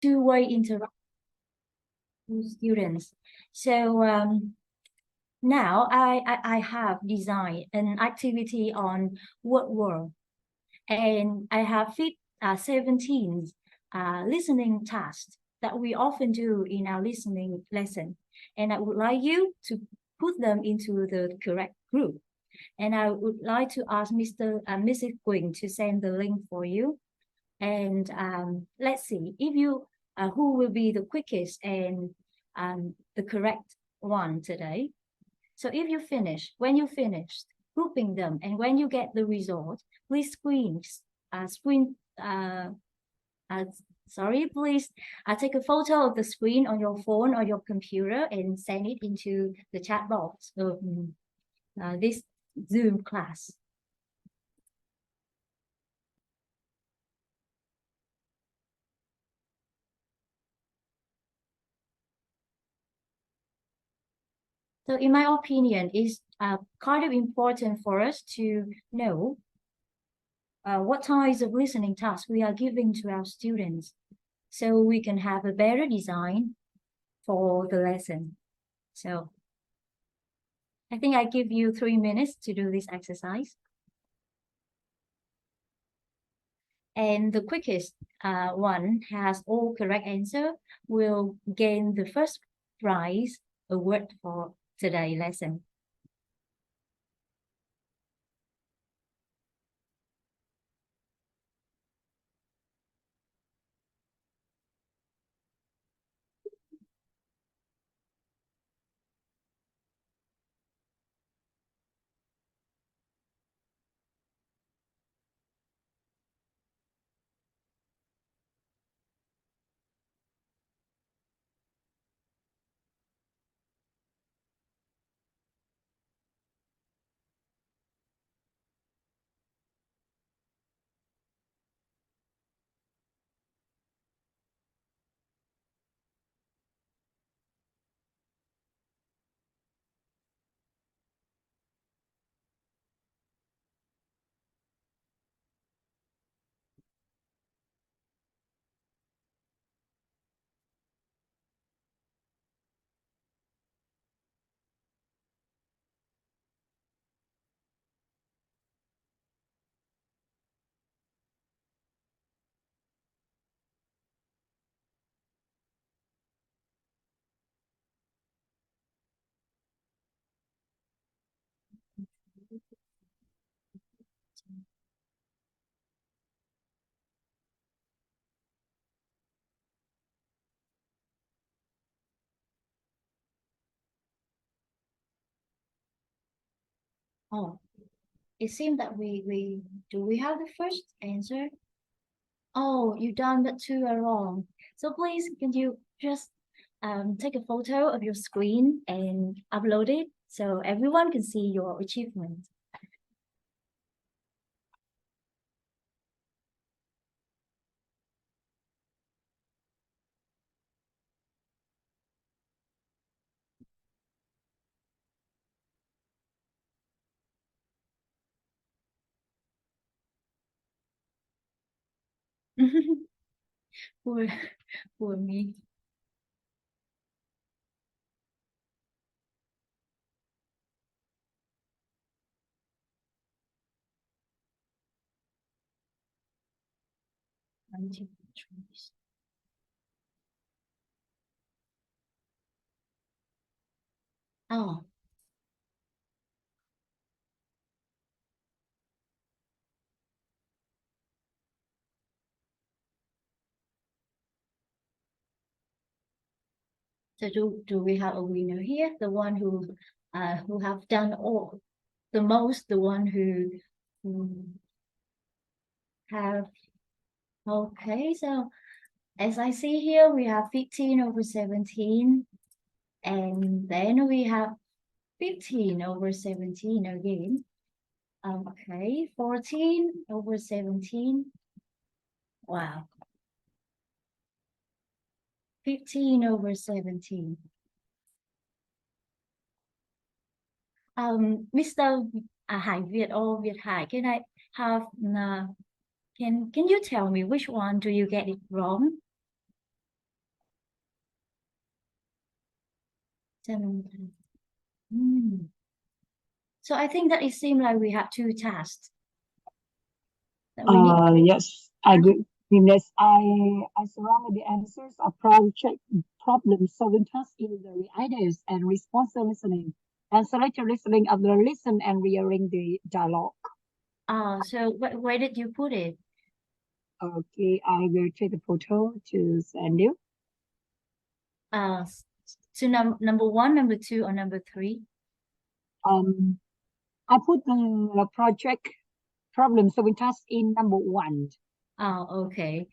two-way interaction with students. So now I have designed an activity on word world, and I have 17 listening tasks that we often do in our listening lesson. And I would like you to put them into the correct group. And I would like to ask Mrs. Quinn to send the link for you. And let's see if you who will be the quickest and the correct one today. So if you finish, when you finished grouping them, and when you get the result, please screen uh, sorry, please take a photo of the screen on your phone or your computer and send it into the chat box of this Zoom class. So in my opinion, it's kind of important for us to know what types of listening tasks we are giving to our students so we can have a better design for the lesson. So I think I give you 3 minutes to do this exercise. And the quickest one has all correct answer will gain the first prize award for today's lesson. Oh, it seems that we have the first answer. Oh, you done that two are wrong. So please, can you just take a photo of your screen and upload it so everyone can see your achievement. poor, poor me. Oh, so do we have a winner here? The one who have done all the most, the one who have okay. So as I see here, we have 15 over 17, and then we have 15 over 17 again. Okay, 14 over 17. Wow. 15 over 17. Mr. Hải Việt or Việt Hải, can I have can you tell me which one do you get it wrong? 7 times. So I think that it seemed like we had two tasks that we need. Yes, I agree. Yes, I surrounded the answers of project problem solving tasks in the ideas and responsive listening, and select the listening of the listen and rearrange the dialogue. So where did you put it? Okay, I will take the photo to send you. Uh, to number one, number two, or number three? Um, I put the project problem solving task in number one. Okay.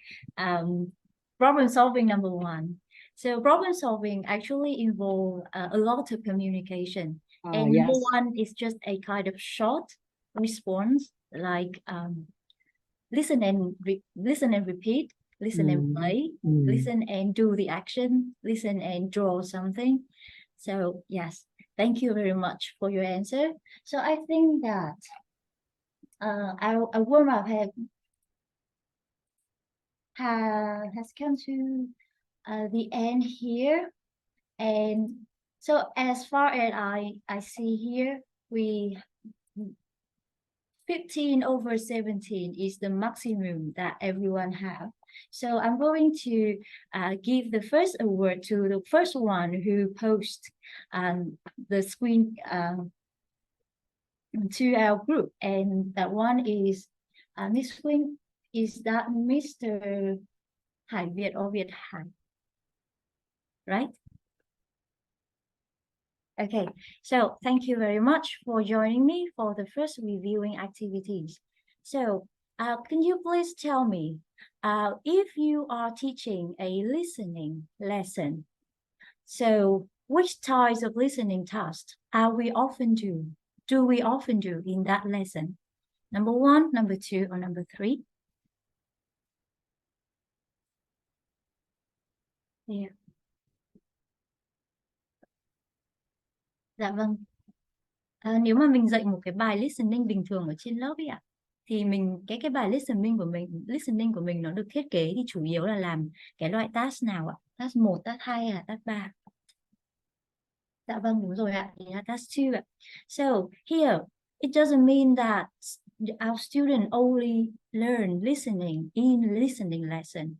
Problem solving number one. So problem solving actually involve a lot of communication. And number Yes. one is just a kind of short response, like listen and repeat, listen and play, listen and do the action, listen and draw something. So yes, thank you very much for your answer. So I think that our warm up has come to the end here. And so as far as I see here, we 15/17 is the maximum that everyone have. So I'm going to give the first award to the first one who post the screen to our group, and that one is this one is that Mr. Hải Việt or Việt Hải, right? Okay, so thank you very much for joining me for the first reviewing activities. So can you please tell me if you are teaching a listening lesson, so which types of listening tasks are we often do we often do in that lesson? Number one, number two, or number three? Yeah. Dạ vâng. Nếu mà mình dạy một cái bài listening bình thường ở trên lớp ấy ạ, thì mình cái bài listening của mình nó được thiết kế thì chủ yếu là làm cái loại task nào ạ? Task 1, task 2 hay là task 3? Dạ vâng, đúng rồi ạ. Thì là task 2 ạ. So here it doesn't mean that our student only learn listening in listening lesson.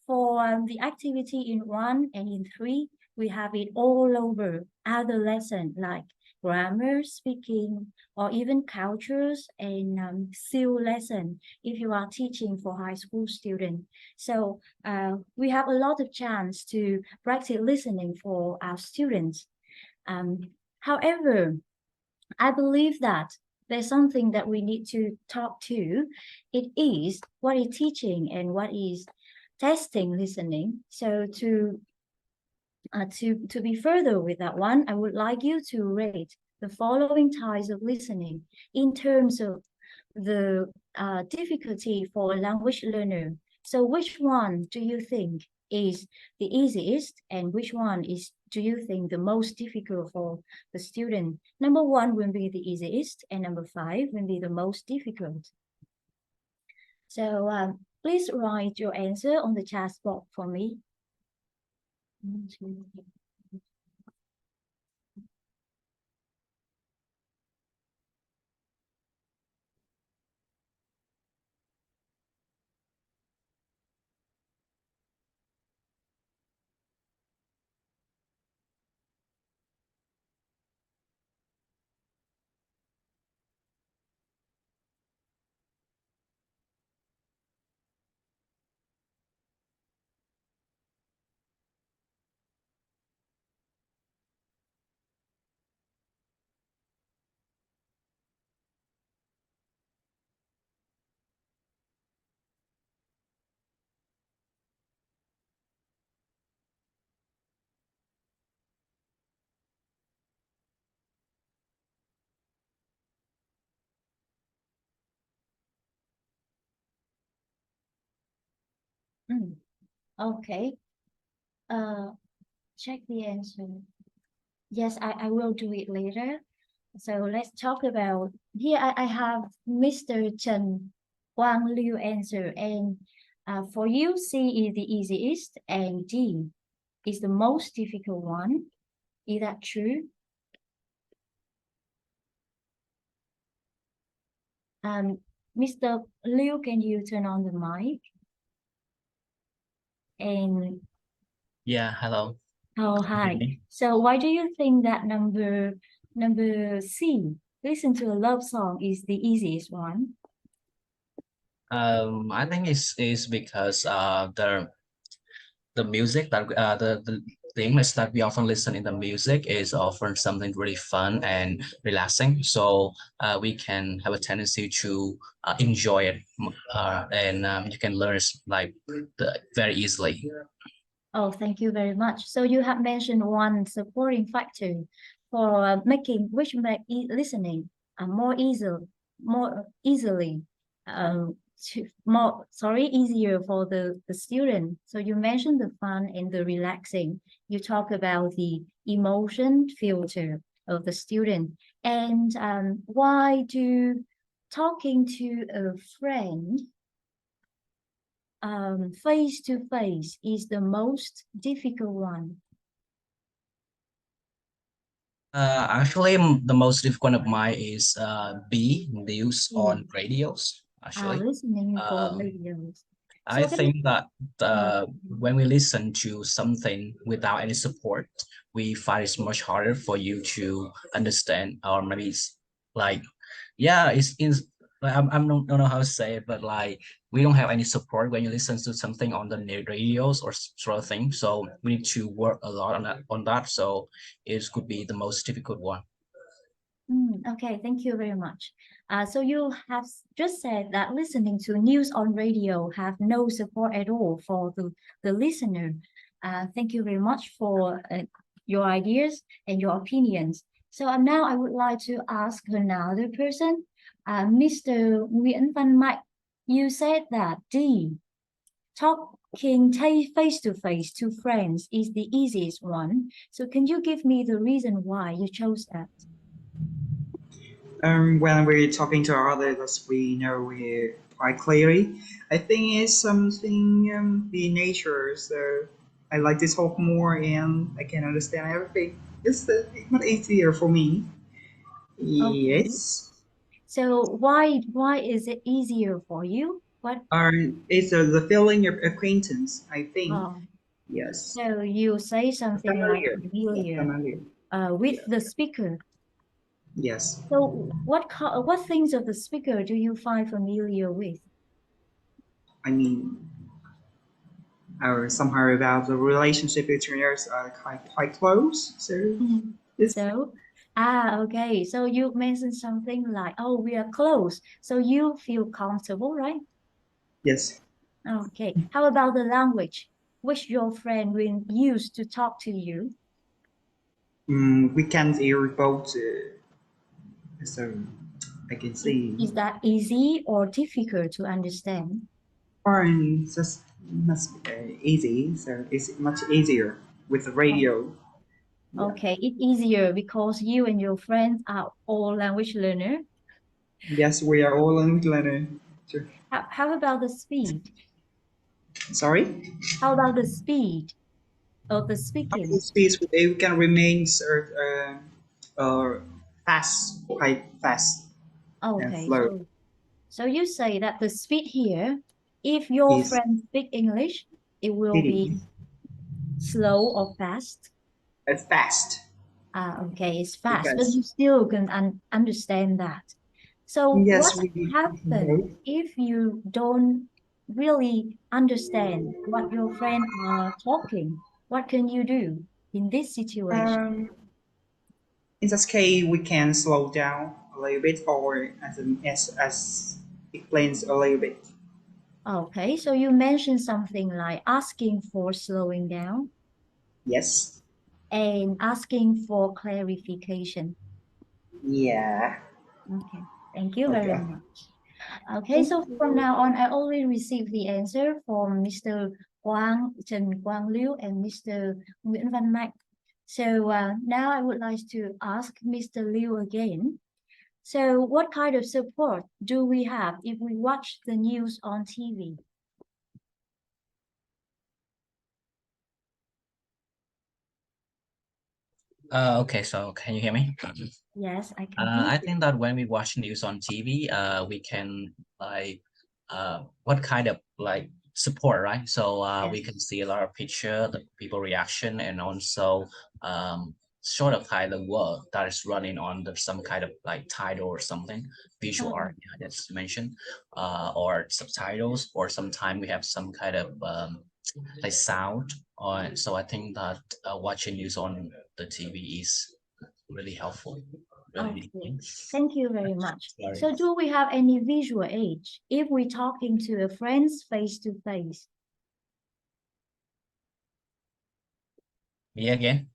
For the activity in 1 and in 3, we have it all over other lessons like grammar, speaking, or even cultures and SEAL lesson if you are teaching for high school students. So we have a lot of chance to practice listening for our students. However, I believe that there's something that we need to talk to. It is what is teaching and what is testing listening. So to be further with that one, I would like you to rate the following types of listening in terms of the difficulty for a language learner. So which one do you think is the easiest, and which one is do you think the most difficult for the student? Number one will be the easiest, and number 5 will be the most difficult. So please write your answer on the chat box for me. Okay. Check the answer. Yes, I will do it later. So let's talk about here. I have Mr. Chen Wang Liu answer, and for you, C is the easiest, and D is the most difficult one. Is that true? Mr. Liu, can you turn on the mic? And Yeah, hello. oh, Can you hear hi. me? So why do you think that number C, listen to a love song, is the easiest one? I think it's because the music that the English that we often listen in the music is often something really fun and relaxing. So we can have a tendency to enjoy it, and you can learn like very easily. Oh, thank you very much. So you have mentioned one supporting factor for making which make listening more easily easier for the student. So you mentioned the fun and the relaxing. You talk about the emotion filter of the student, and why do talking to a friend face to face is the most difficult one? Actually, the most difficult of mine is B, news Yeah. on radios. Actually, Listening for um, radios. I So can you, think that uh, when we listen to something without any support, we find it's much harder for you to understand, or maybe it's like, yeah, like, don't know how to say it, but like we don't have any support when you listen to something on the radios or sort of thing. So we need to work a lot on that. So it could be the most difficult one. okay, thank you very much. So you have just said that listening to news on radio have no support at all for the listener. Thank you very much for your ideas and your opinions. So now I would like to ask another person, Mr. Nguyễn Văn Mạnh. You said that D, talking face to face to friends is the easiest one. So can you give me the reason why you chose that? When we're talking to others, we know it quite clearly. I think it's something the nature. So I like to talk more, and I can understand everything. It's not easier for me. Okay. Yes. So why is it easier for you? What? It's the feeling of acquaintance. I think. Oh, Yes. so you say something like Familiar. Yeah, familiar familiar. with Yeah. the speaker. Yes. So what things of the speaker do you find familiar with? I mean, or somehow about the relationship between us are quite close. So Mhm. it's So, okay. So you mentioned something like, oh, we are close. So you feel comfortable, right? yes. Okay. How about the language which your friend will use to talk to you? We can hear both. So I can see. Is that easy or difficult to understand? Foreign just must be easy. So it's much easier with the Oh, radio. Yeah. okay, it's easier because you and your friends are all language learner. Yes, we are all in learner. Sure. How about the speed? Sorry. How about the speed of the speaking? Speeds we can remain fast, quite fast and Okay, slow. so you say that the speed here, if your Is friend speak English, it will be speedy. slow or fast. Fast Okay, it's fast, but because you still can understand that. So yes, what we happens both. if you don't really understand what your friend are talking? What can you do in this situation? Um, in this case, we can slow down a little bit, or as explains a little bit. Okay, so you mentioned something like asking for slowing down Yes. and asking for clarification. Yeah. Okay, thank you very Okay. much. Okay, so from now on, I already received the answer from Mr. Trần Quang Liu and Mr. Nguyễn Văn Mạnh. So now I would like to ask Mr. Liu again. So what kind of support do we have if we watch the news on TV? Okay, so can you hear me? Yes, I can hear I you. think that when we watch news on TV, we can what kind of like support, right? So we Yes. can see a lot of picture, the people reaction, and also sort of kind of work that is running on some kind of like title or something, visual art, yeah, that's mentioned, or subtitles, or sometimes we have some kind of like sound. Or so I think that watching news on the TV is really helpful. Really. Okay, thank you very much. Sorry. So do we have any visual aids if we're talking to a friends face to face? Me again?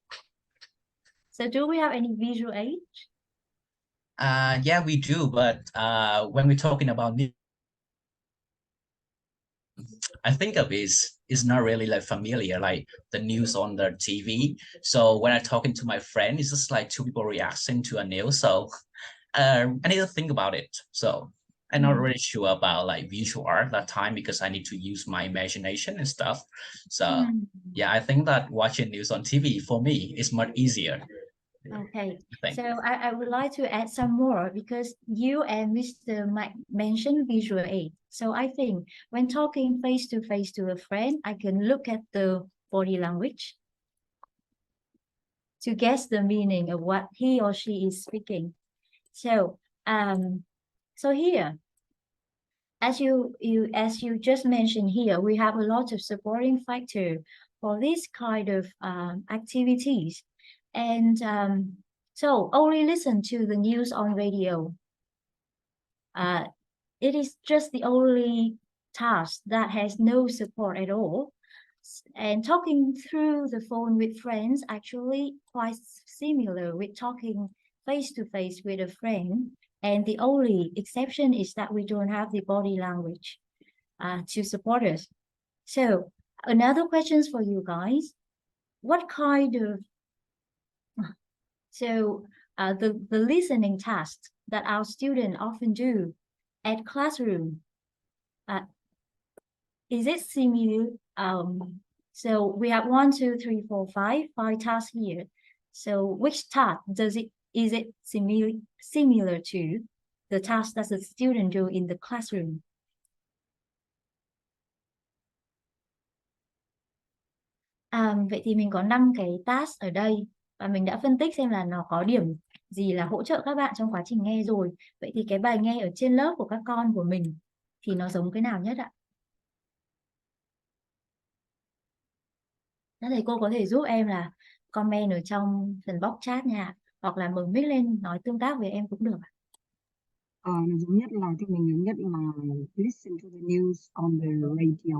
So do we have any visual aids? Yeah, we do, but when we're talking about news, I think of is not really like familiar, like the news on the TV. So when I'm talking to my friend, it's just like two people reacting to a news. So I need to think about it. So I'm not really sure about like visual art that time because I need to use my imagination and stuff. So Hmm. yeah, I think that watching news on TV for me is much easier. Okay, I think. so I would like to add some more because you and Mr. Mike mentioned visual aid. So I think when talking face to face to a friend, I can look at the body language to guess the meaning of what he or she is speaking. So so here, as you just mentioned here, we have a lot of supporting factor for this kind of activities. And so only listen to the news on radio. It is just the only task that has no support at all. And talking through the phone with friends actually quite similar with talking face to face with a friend. And the only exception is that we don't have the body language to support us. So another questions for you guys. What kind of the listening tasks that our students often do at classroom, uh, is it similar? So we have 5 tasks here. So which task is it similar to the task that the student do in the classroom? Vậy thì mình có 5 cái task ở đây và mình đã phân tích xem là nó có điểm gì là hỗ trợ các bạn trong quá trình nghe rồi. Vậy thì cái bài nghe ở trên lớp của các con của mình thì nó giống cái nào nhất ạ? Các thầy cô có thể giúp em là comment ở trong phần box chat nha, hoặc là mở mic lên nói tương tác với em cũng được. Nó giống nhất là thì mình nhớ nhất là listen to the news on the radio.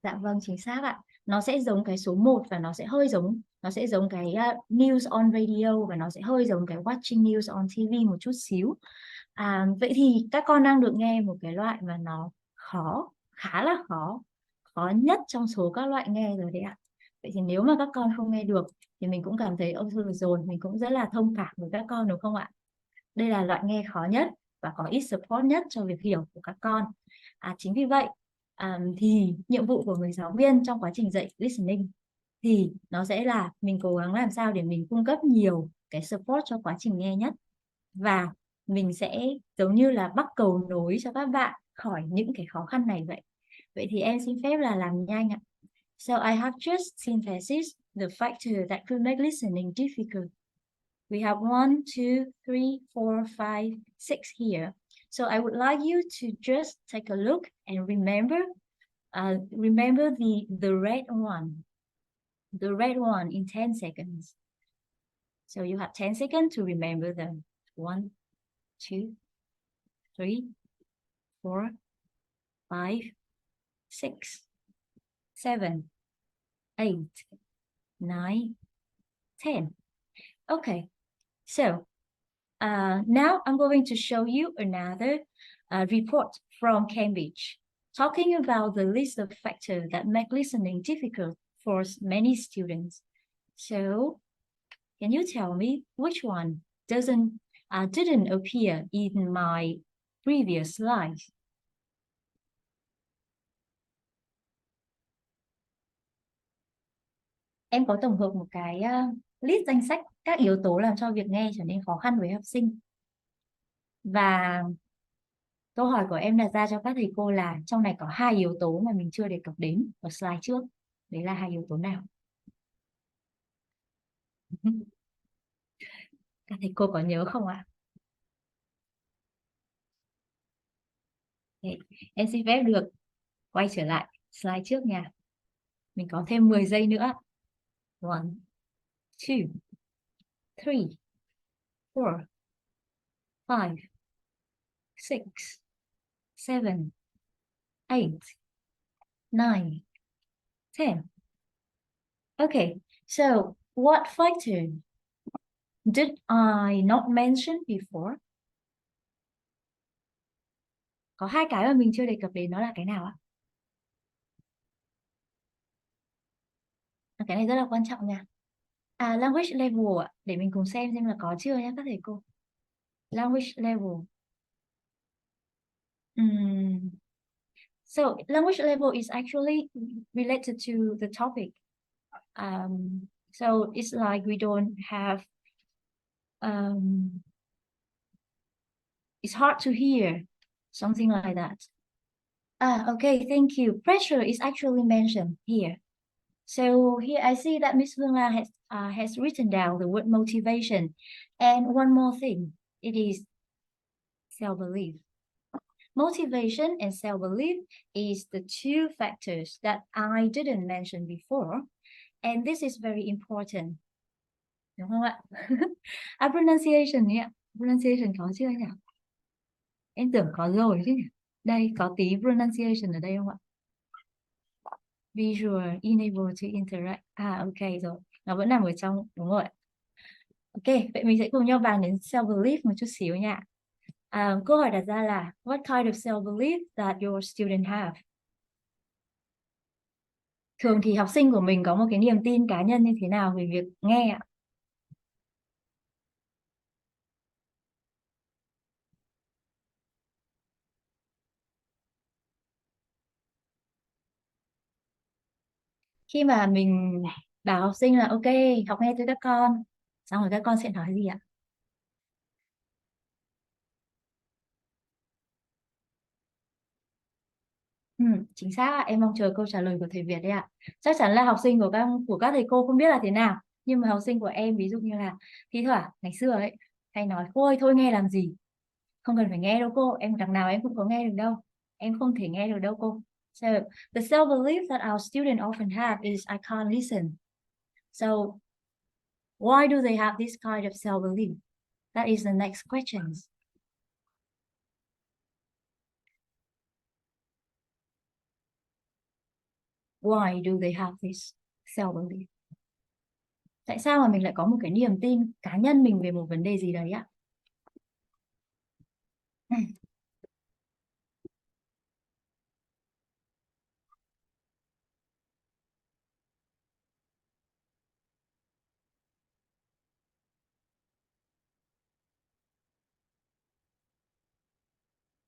Dạ vâng, chính xác ạ. Nó sẽ giống cái số 1 và nó sẽ giống cái news on radio và nó sẽ hơi giống cái watching news on TV một chút xíu. Vậy thì các con đang được nghe một cái loại mà nó khá là khó nhất trong số các loại nghe rồi đấy ạ. Vậy thì nếu mà các con không nghe được thì mình cũng cảm thấy ôi thôi rồi, mình cũng rất là thông cảm với các con đúng không ạ? Đây là loại nghe khó nhất và có ít support nhất cho việc hiểu của các con. Chính vì vậy thì nhiệm vụ của người giáo viên trong quá trình dạy listening thì nó sẽ là mình cố gắng làm sao để mình cung cấp nhiều cái support cho quá trình nghe nhất, và mình sẽ giống như là bắt cầu nối cho các bạn khỏi những cái khó khăn này vậy. Vậy thì em xin phép là làm nhanh ạ. So I have just synthesized the factor that could make listening difficult. We have 1, 2, 3, 4, 5, 6 here. So I would like you to just take a look and remember the red one in 10 seconds. So you have 10 seconds to remember them. 1, 2, 3, 4, 5, 6, 7, 8, 9, 10. Okay, so now I'm going to show you another report from Cambridge talking about the list of factors that make listening difficult for many students. So can you tell me which one didn't appear in my previous slides? Em có tổng hợp một cái list danh sách các yếu tố làm cho việc nghe trở nên khó khăn với học sinh. Và câu hỏi của em đặt ra cho các thầy cô là trong này có 2 yếu tố mà mình chưa đề cập đến ở slide trước. Đấy là 2 yếu tố nào? Các thầy cô có nhớ không ạ? Em xin phép được quay trở lại slide trước nha. Mình có thêm 10 giây nữa. 1, 2, 3, 4, 5, 6, 7, 8, 9, 10. Okay, so what factor did I not mention before? Có 2 cái mà mình chưa đề cập đến, nó là cái nào ạ? Cái này rất là quan trọng nha. Language level ạ. Để mình cùng xem là có chưa nhé các thầy cô. Language level. So language level is actually related to the topic. So it's like we don't have, it's hard to hear, something like that. Okay, thank you. Pressure is actually mentioned here. So here I see that Miss Vương has written down the word motivation. And one more thing, it is self-belief. Motivation and self-belief is the 2 factors that I didn't mention before. And this is very important. Đúng không ạ? Pronunciation nhỉ? Pronunciation có chưa nhỉ? Em tưởng có rồi chứ nhỉ? Đây, có tí pronunciation ở đây không ạ? Visual, enable to interact. Ok rồi. Nó vẫn nằm ở trong, đúng rồi. Ok, vậy mình sẽ cùng nhau bàn đến self-belief một chút xíu nha. Câu hỏi đặt ra là what kind of self-belief that your student have? Thường thì học sinh của mình có một cái niềm tin cá nhân như thế nào về việc nghe ạ? Khi mà mình bảo học sinh là ok, học nghe từ các con, xong rồi các con sẽ nói gì ạ? Chính xác ạ. Em mong chờ câu trả lời của thầy Việt đấy ạ. Chắc chắn là học sinh của các thầy cô không biết là thế nào, nhưng mà học sinh của em ví dụ như là thi thoảng ngày xưa ấy hay nói cô ơi thôi nghe làm gì, không cần phải nghe đâu cô, em đằng nào em cũng có nghe được đâu, em không thể nghe được đâu cô. So the self-belief that our students often have is I can't listen. So why do they have this kind of self-belief? That is the next question. Why do they have this self-belief? Tại sao mà mình lại có một cái niềm tin cá nhân mình về một vấn đề gì đấy ạ?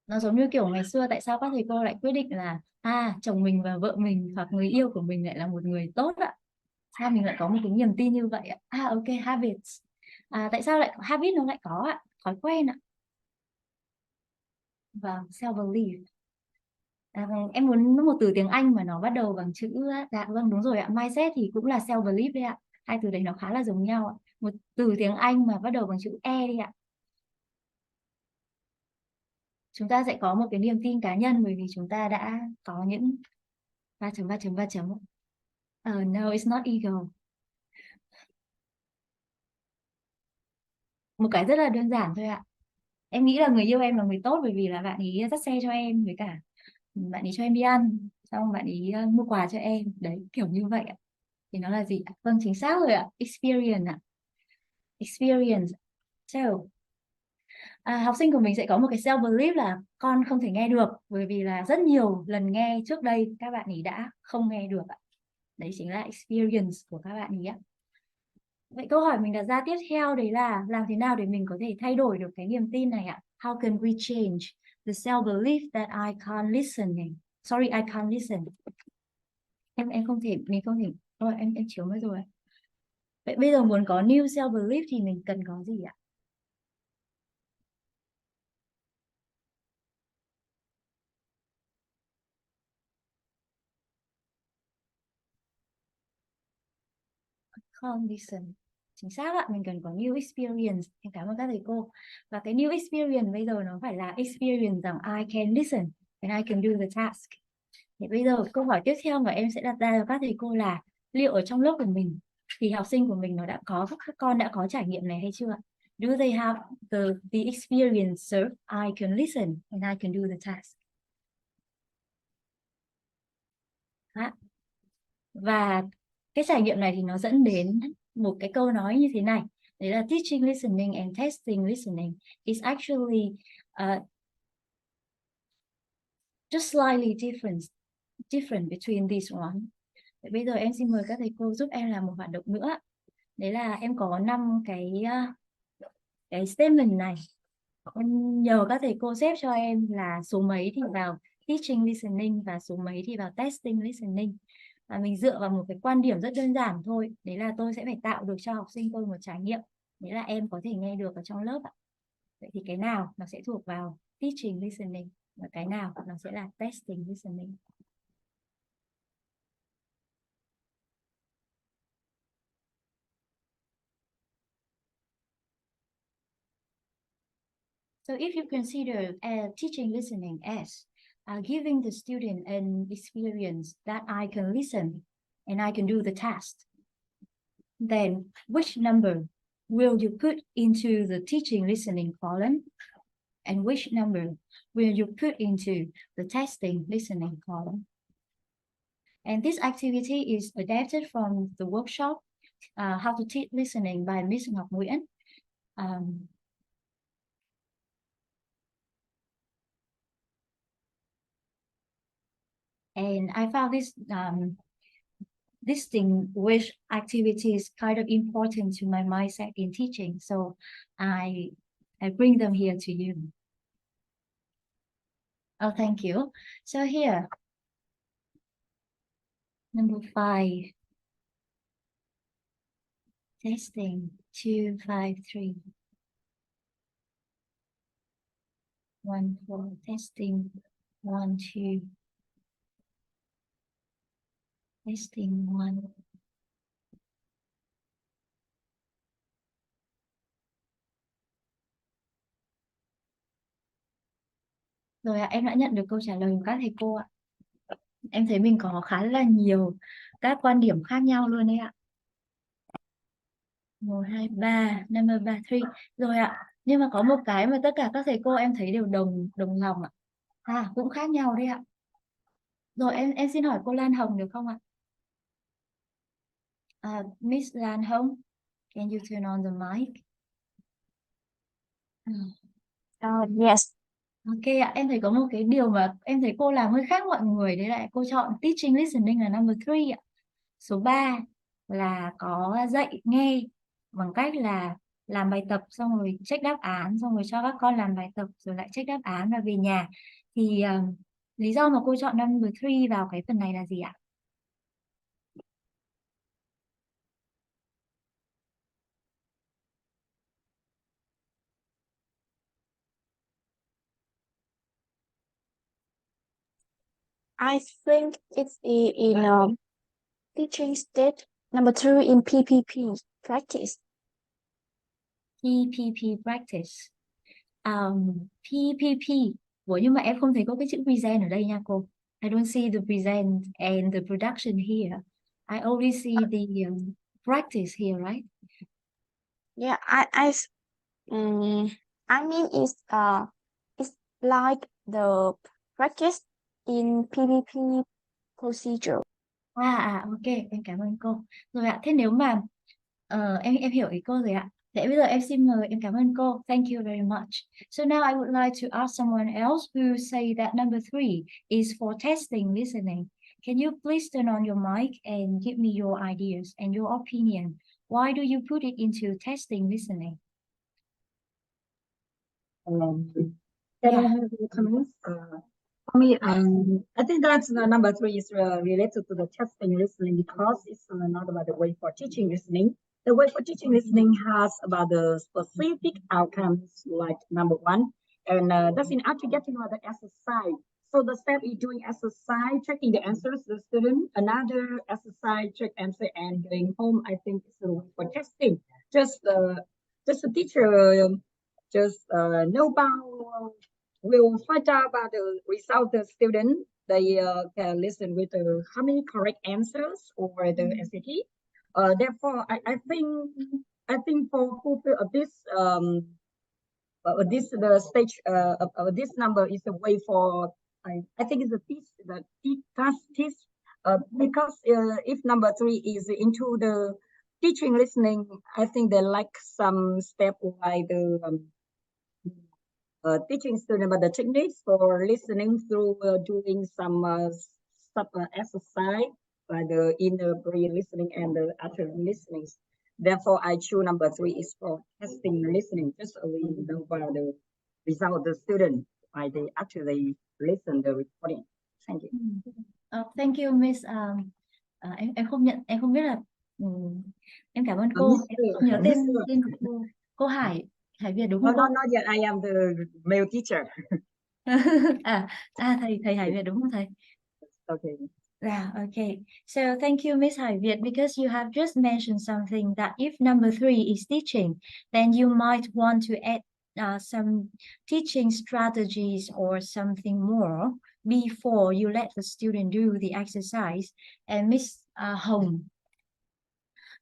Nó giống như kiểu ngày xưa tại sao các thầy cô lại quyết định là chồng mình và vợ mình hoặc người yêu của mình lại là một người tốt ạ? Sao mình lại có một cái niềm tin như vậy ạ? Ok, habits. Tại sao lại habit nó lại có ạ? Thói quen ạ. Vâng, self-belief. Em muốn một từ tiếng Anh mà nó bắt đầu bằng chữ, dạ vâng đúng rồi ạ, mindset thì cũng là self-belief đấy ạ. 2 từ đấy nó khá là giống nhau ạ. Một từ tiếng Anh mà bắt đầu bằng chữ E đi ạ. Chúng ta sẽ có một cái niềm tin cá nhân bởi vì chúng ta đã có những 3.3.3. No, it's not ego. Một cái rất là đơn giản thôi ạ. Em nghĩ là người yêu em là người tốt bởi vì là bạn ấy dắt xe cho em, với cả bạn ấy cho em đi ăn, xong bạn ấy mua quà cho em. Đấy, kiểu như vậy ạ. Thì nó là gì ạ? Vâng, chính xác rồi ạ. Experience ạ. Experience. So, học sinh của mình sẽ có một cái self-belief là con không thể nghe được bởi vì là rất nhiều lần nghe trước đây các bạn ấy đã không nghe được ạ. Đấy chính là experience của các bạn ấy ạ. Vậy câu hỏi mình đặt ra tiếp theo đấy là làm thế nào để mình có thể thay đổi được cái niềm tin này ạ? How can we change the self-belief that I can't listen? Sorry, I can't listen. Em không thể, mình không thể. Rồi em chiếu mất rồi. Vậy bây giờ muốn có new self belief thì mình cần có gì ạ? Condition. Chính xác ạ, mình cần có new experience. Em cảm ơn các thầy cô. Và cái new experience bây giờ nó phải là experience rằng I can listen and I can do the task. Thì bây giờ câu hỏi tiếp theo mà em sẽ đặt ra cho các thầy cô là liệu ở trong lớp của mình thì học sinh của mình nó đã có, các con đã có trải nghiệm này hay chưa? Do they have the experience, sir? I can listen and I can do the task. Đó. Và cái trải nghiệm này thì nó dẫn đến một cái câu nói như thế này. Đấy là teaching listening and testing listening is actually just slightly different between these one. Vậy bây giờ em xin mời các thầy cô giúp em làm một hoạt động nữa. Đấy là em có 5 cái statement này. Em nhờ các thầy cô xếp cho em là số mấy thì vào teaching listening và số mấy thì vào testing listening. Và mình dựa vào một cái quan điểm rất đơn giản thôi. Đấy là tôi sẽ phải tạo được cho học sinh tôi một trải nghiệm. Đấy là em có thể nghe được ở trong lớp ạ. Vậy thì cái nào nó sẽ thuộc vào teaching listening và cái nào nó sẽ là testing listening. So if you consider teaching listening as giving the student an experience that I can listen and I can do the task, then which number will you put into the teaching listening column and which number will you put into the testing listening column? And this activity is adapted from the workshop How to Teach Listening by Miss Ngọc Nguyễn. And I found this distinguished activities kind of important to my mindset in teaching. So I bring them here to you. Oh, thank you. So here, number 5, testing 253. 1 4, testing 1 2. Testing 1. Rồi ạ, em đã nhận được câu trả lời của các thầy cô ạ. Em thấy mình có khá là nhiều các quan điểm khác nhau luôn đấy ạ. 1 2 3, number 3 3. Rồi ạ. Nhưng mà có một cái mà tất cả các thầy cô em thấy đều đồng lòng ạ. Cũng khác nhau đấy ạ. Rồi em xin hỏi cô Lan Hồng được không ạ? Miss Lan Hồng, can you turn on the mic? Yes. Ok ạ, em thấy có một cái điều mà em thấy cô làm hơi khác mọi người, đấy là cô chọn teaching listening là number 3 ạ. Số 3 là có dạy nghe bằng cách là làm bài tập xong rồi check đáp án, xong rồi cho các con làm bài tập rồi lại check đáp án và về nhà. Thì lý do mà cô chọn number 3 vào cái phần này là gì ạ? I think it's in teaching state. Number 2 in PPP practice. PPP practice. PPP. Ủa, nhưng mà em không thấy có cái chữ present ở đây nha cô. I don't see the present and the production here. I only see the practice here, right? Yeah, I mean it's like the practice in PPP procedure. Ok, em cảm ơn cô. Rồi ạ, thế nếu mà em hiểu ý cô rồi ạ. Thế bây giờ em xin mời, em cảm ơn cô. Thank you very much. So now I would like to ask someone else who say that number 3 is for testing listening. Can you please turn on your mic and give me your ideas and your opinion? Why do you put it into testing listening? Can Yeah. I have your comments? For me, I think that's number 3 is related to the testing listening because it's not about the way for teaching listening. The way for teaching listening has about the specific outcomes, like number one, and that's in after getting about the exercise. So the step is doing exercise, checking the answers the student, another exercise, check answer, and going home. I think it's a way for testing. Just the teacher just know about will find out about the result the student. They can listen with how many correct answers over the SAT. Therefore, I think for fulfill this the stage this number is a way for I think it's a teach the task teach because if number three is into the teaching listening, I think they like some step like the teaching student about the techniques for listening through doing some exercise by the inner pre-listening and the after listening. Therefore, I choose number three is for testing listening, just so we know about the result of the student by they actually listen the recording. Thank you. Thank you, Miss. Em không biết là em cảm ơn cô. Em không nhớ tên cô Hải Việt đúng không? No, not yet. I am the male teacher. Thầy Hải Việt đúng không thầy? Okay. Yeah, okay. So thank you, Miss Hải Việt, because you have just mentioned something that if number three is teaching, then you might want to add some teaching strategies or something more before you let the student do the exercise. And Miss Hồng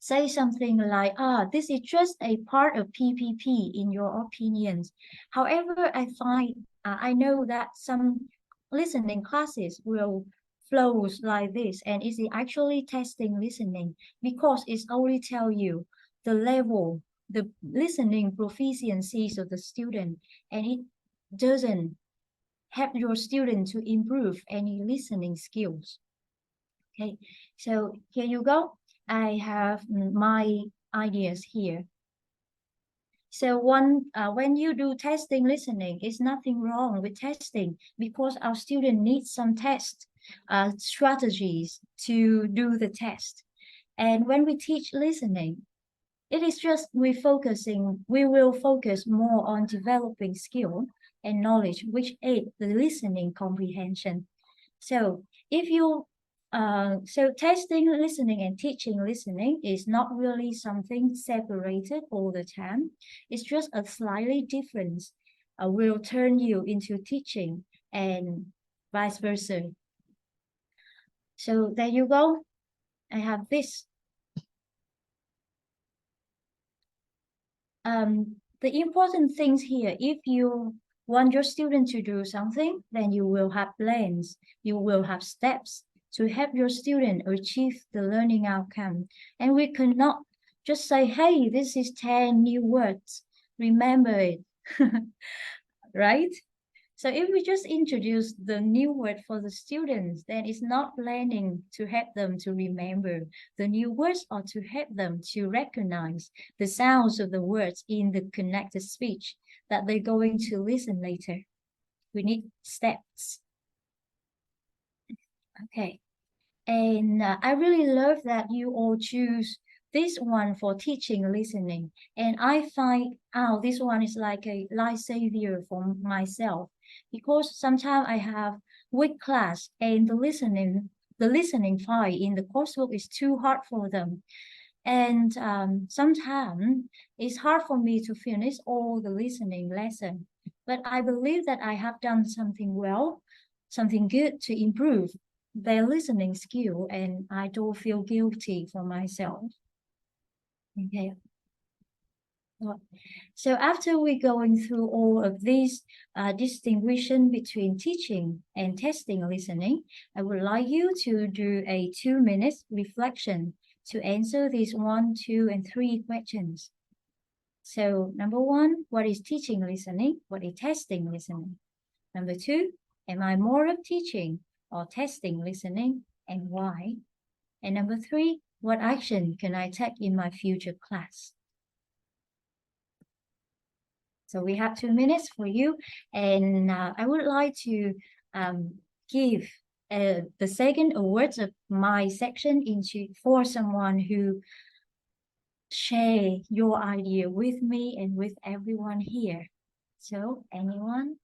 say something like, this is just a part of PPP in your opinions. However, I know that some listening classes will flows like this, and it's actually testing listening because it's only tell you the level, the listening proficiencies of the student, and it doesn't help your student to improve any listening skills. Okay, so here you go. I have my ideas here. So when you do testing listening, it's nothing wrong with testing because our student needs some test strategies to do the test. And when we teach listening, it is just we will focus more on developing skill and knowledge which aid the listening comprehension. So if you so testing listening and teaching listening is not really something separated all the time. It's just a slightly difference will turn you into teaching and vice versa. So there you go. I have this. The important things here, if you want your student to do something, then you will have plans, you will have steps to help your student achieve the learning outcome. And we cannot just say, hey, this is 10 new words, remember it, right? So if we just introduce the new word for the students, then it's not planning to help them to remember the new words or to help them to recognize the sounds of the words in the connected speech that they're going to listen later. We need steps. Okay, and I really love that you all choose this one for teaching listening, and I find this one is like a lifesaver for myself because sometimes I have weak class and the listening file in the coursework is too hard for them, and sometimes it's hard for me to finish all the listening lesson, but I believe that I have done something well, something good to improve their listening skill, and I don't feel guilty for myself. Okay. So after we're going through all of these distinction between teaching and testing listening, I would like you to do a 2 minutes reflection to answer these 1, 2, and 3 questions. So number 1, what is teaching listening? What is testing listening? Number 2, am I more of teaching or testing listening, and why? And number 3, what action can I take in my future class? So we have 2 minutes for you, and I would like to give the second awards of my section for someone who share your idea with me and with everyone here. So, anyone?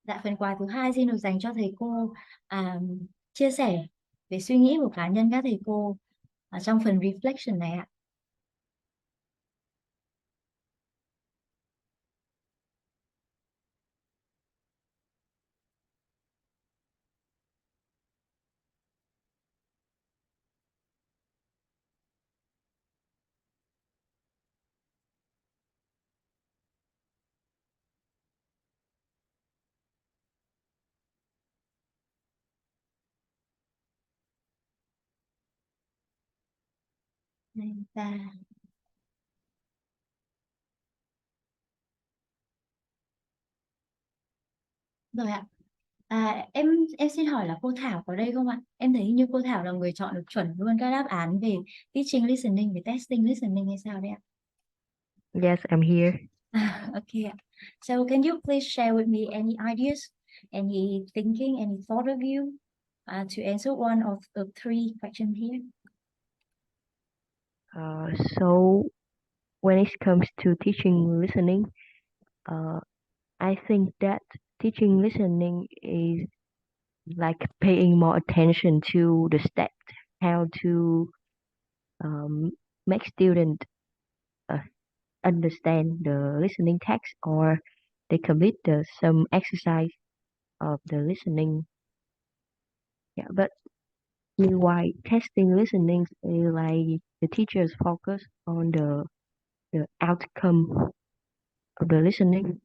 Dạ, phần quà thứ hai xin được dành cho thầy cô, chia sẻ về suy nghĩ của cá nhân các thầy cô ở trong phần reflection này ạ. Và rồi ạ. Em xin hỏi là cô Thảo có đây không ạ? Em thấy như cô Thảo là người chọn được chuẩn luôn các đáp án về teaching listening, về testing listening hay sao đấy ạ? Yes, I'm here. Okay. So can you please share with me any ideas, any thinking, any thought of you to answer one of the three questions here? So when it comes to teaching listening, I think that teaching listening is like paying more attention to the steps, how to make students understand the listening text, or they commit some exercise of the listening. Yeah, but meanwhile, testing listening is like the teachers focus on the outcome of the listening.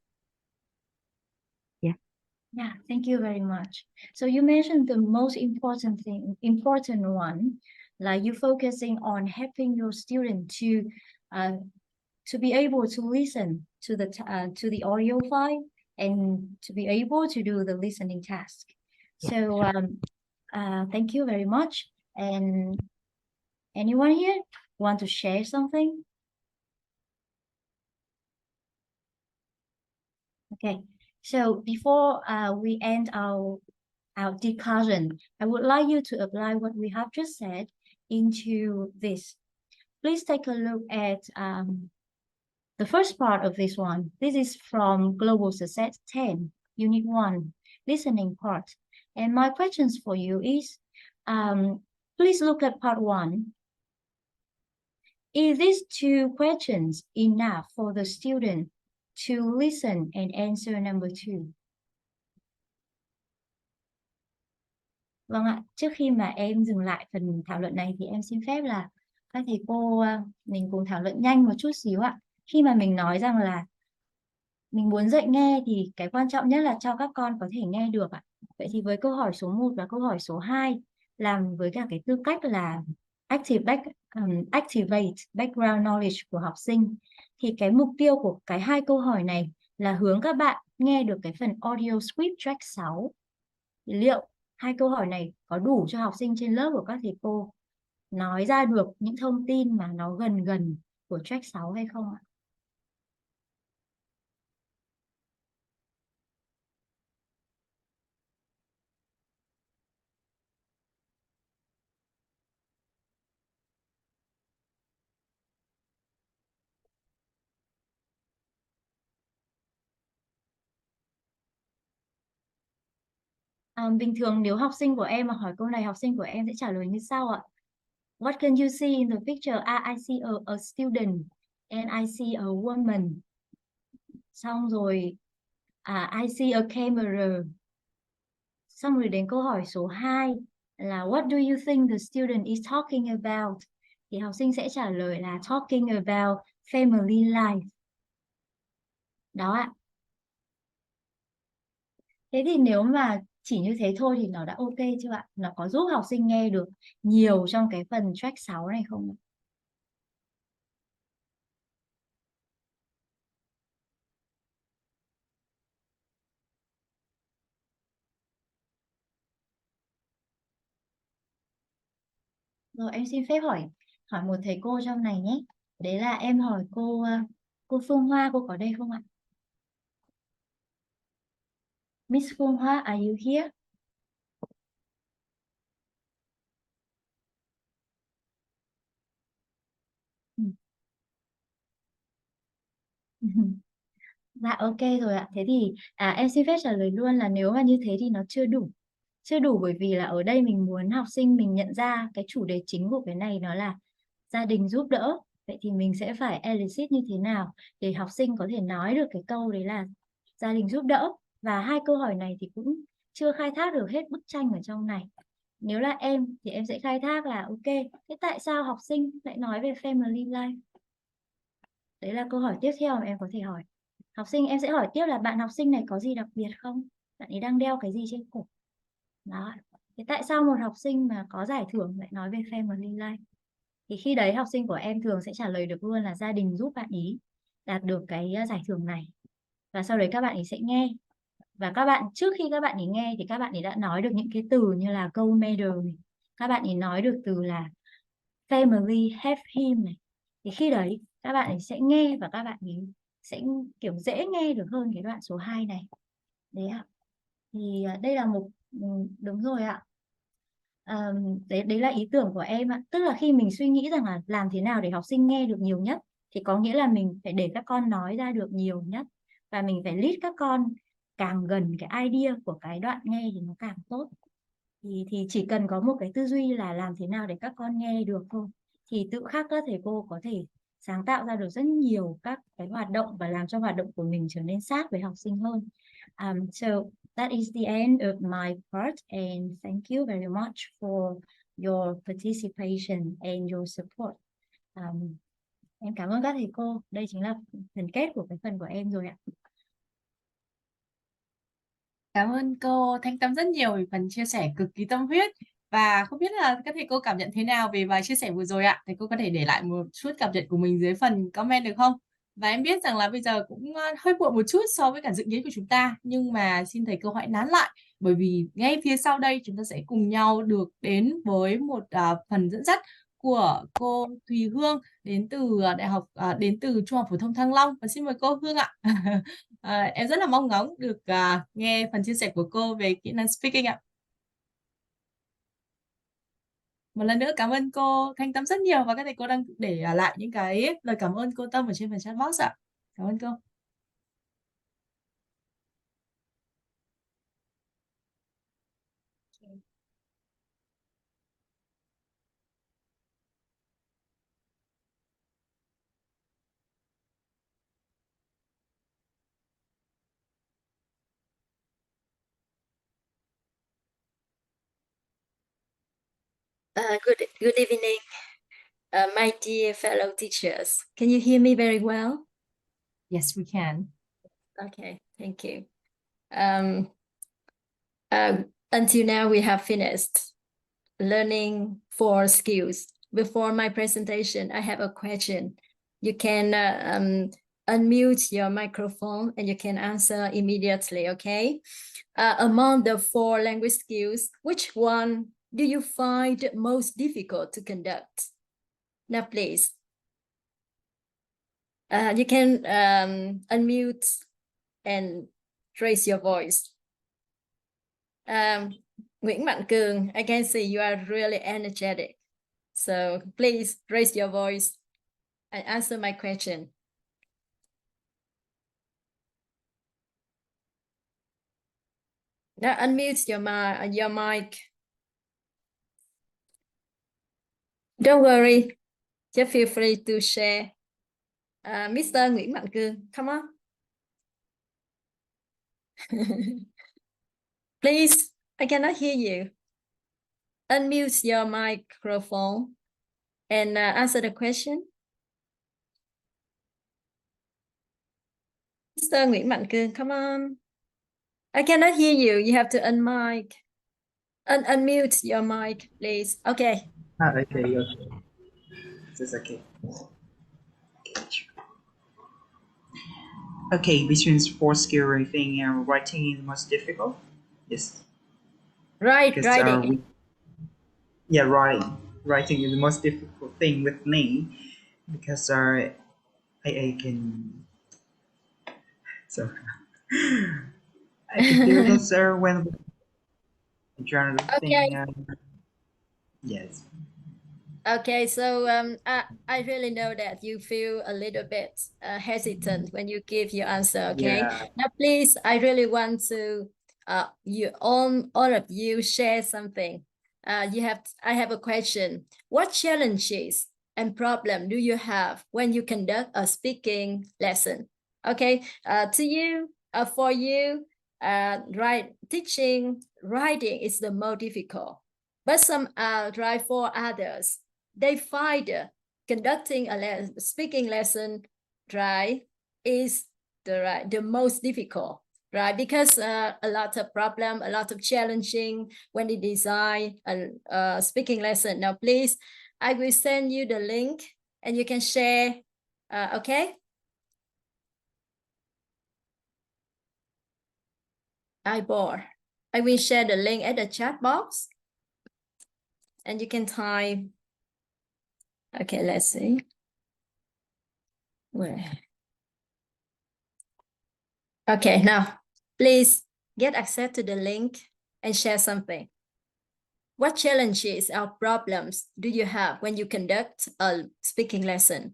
Yeah, thank you very much. So you mentioned the most important one, like you focusing on helping your student to be able to listen to the audio file and to be able to do the listening task. So thank you very much. And anyone here want to share something? Okay. So before we end our discussion, I would like you to apply what we have just said into this. Please take a look at the first part of this one. This is from Global Success 10, Unit 1, listening part. And my questions for you is, please look at part 1. Is these two questions enough for the student to listen and answer number 2? Vâng ạ, trước khi mà em dừng lại phần thảo luận này thì em xin phép là các thầy cô mình cùng thảo luận nhanh một chút xíu ạ. Khi mà mình nói rằng là mình muốn dạy nghe thì cái quan trọng nhất là cho các con có thể nghe được ạ. Vậy thì với câu hỏi số 1 và câu hỏi số 2 làm với cả cái tư cách là activate background knowledge của học sinh, thì cái mục tiêu của cái hai câu hỏi này là hướng các bạn nghe được cái phần audio script track 6. Liệu hai câu hỏi này có đủ cho học sinh trên lớp của các thầy cô nói ra được những thông tin mà nó gần gần của track 6 hay không ạ? Bình thường nếu học sinh của em mà hỏi câu này, học sinh của em sẽ trả lời như sau ạ. What can you see in the picture? I see a student and I see a woman. Xong rồi I see a camera. Xong rồi đến câu hỏi số 2 là what do you think the student is talking about? Thì học sinh sẽ trả lời là talking about family life. Đó ạ. Thế thì nếu mà chỉ như thế thôi thì nó đã ok chưa ạ? Nó có giúp học sinh nghe được nhiều trong cái phần track 6 này không ạ? Rồi em xin phép hỏi một thầy cô trong này nhé. Đấy là em hỏi cô Phương Hoa, cô có đây không ạ? Miss Phương Hoa, are you here? Dạ ok rồi ạ. Thế thì em xin phép trả lời luôn là nếu mà như thế thì nó chưa đủ. Chưa đủ bởi vì là ở đây mình muốn học sinh mình nhận ra cái chủ đề chính của cái này nó là gia đình giúp đỡ. Vậy thì mình sẽ phải elicit như thế nào để học sinh có thể nói được cái câu đấy là gia đình giúp đỡ. Và hai câu hỏi này thì cũng chưa khai thác được hết bức tranh ở trong này. Nếu là em thì em sẽ khai thác là ok, thế tại sao học sinh lại nói về family life? Đấy là câu hỏi tiếp theo mà em có thể hỏi. Học sinh em sẽ hỏi tiếp là bạn học sinh này có gì đặc biệt không? Bạn ấy đang đeo cái gì trên cổ? Đó. Thế tại sao một học sinh mà có giải thưởng lại nói về family life? Thì khi đấy học sinh của em thường sẽ trả lời được luôn là gia đình giúp bạn ý đạt được cái giải thưởng này. Và sau đấy các bạn ấy sẽ nghe. Và các bạn trước khi các bạn ấy nghe thì các bạn ấy đã nói được những cái từ như là gold medal này. Các bạn ấy nói được từ là family have him này. Thì khi đấy các bạn ấy sẽ nghe và các bạn ấy sẽ kiểu dễ nghe được hơn cái đoạn số 2 này. Đấy ạ. Thì đây là một đúng rồi ạ. Đấy là ý tưởng của em ạ. Tức là khi mình suy nghĩ rằng là làm thế nào để học sinh nghe được nhiều nhất thì có nghĩa là mình phải để các con nói ra được nhiều nhất và mình phải lead các con càng gần cái idea của cái đoạn nghe thì nó càng tốt. Thì chỉ cần có một cái tư duy là làm thế nào để các con nghe được thôi thì tự khắc các thầy cô có thể sáng tạo ra được rất nhiều các cái hoạt động và làm cho hoạt động của mình trở nên sát với học sinh hơn. So that is the end of my part and thank you very much for your participation and your support. Em cảm ơn các thầy cô. Đây chính là phần kết của cái phần của em rồi ạ. Cảm ơn cô Thanh Tâm rất nhiều về phần chia sẻ cực kỳ tâm huyết. Và không biết là các thầy cô cảm nhận thế nào về bài chia sẻ vừa rồi ạ? Thầy cô có thể để lại một chút cảm nhận của mình dưới phần comment được không? Và em biết rằng là bây giờ cũng hơi muộn một chút so với cả dự kiến của chúng ta. Nhưng mà xin thầy cô hãy nán lại. Bởi vì ngay phía sau đây chúng ta sẽ cùng nhau được đến với một phần dẫn dắt của cô Thùy Hương đến từ đến từ Trung học phổ thông Thăng Long. Và xin mời cô Hương ạ. Em rất là mong ngóng được nghe phần chia sẻ của cô về kỹ năng speaking ạ. Một lần nữa cảm ơn cô Thanh Tâm rất nhiều và các thầy cô đang để lại những cái lời cảm ơn cô Tâm ở trên phần chat box ạ. Cảm ơn cô. Good evening, my dear fellow teachers. Can you hear me very well? Yes, we can. Okay, thank you. Until now, we have finished learning 4 skills. Before my presentation, I have a question. You can unmute your microphone and you can answer immediately, okay? Among the 4 language skills, which one do you find most difficult to conduct? Now, please. You can unmute and raise your voice. Nguyễn Mạnh Cường, I can see you are really energetic. So please raise your voice and answer my question. Now unmute your mic. Don't worry, just feel free to share. Mr. Nguyễn Mạnh Cường, come on. Please, I cannot hear you. Unmute your microphone and answer the question. Mr. Nguyễn Mạnh Cường, come on. I cannot hear you. You have to unmute your mic, please. Okay. Okay. That's okay. Okay, between 4 skill, I think writing is the most difficult. Yes. Right, Because, writing. yeah, writing. Writing is the most difficult thing with me because I can. So I can feel that when I'm trying to Okay. think. Yes. Okay, so I really know that you feel a little bit hesitant when you give your answer. Okay, Yeah. now please, I really want to you all of you share something. I have a question. What challenges and problem do you have when you conduct a speaking lesson? Okay, to you, for you, teaching writing is the most difficult, but some right for others they find conducting a speaking lesson right is the most difficult, right? Because a lot of problem, a lot of challenging when they design a speaking lesson. Now please, I will send you the link and you can share. Okay, I will share the link at the chat box and you can type. Okay, let's see where. Okay, now please get access to the link and share something. What challenges or problems do you have when you conduct a speaking lesson?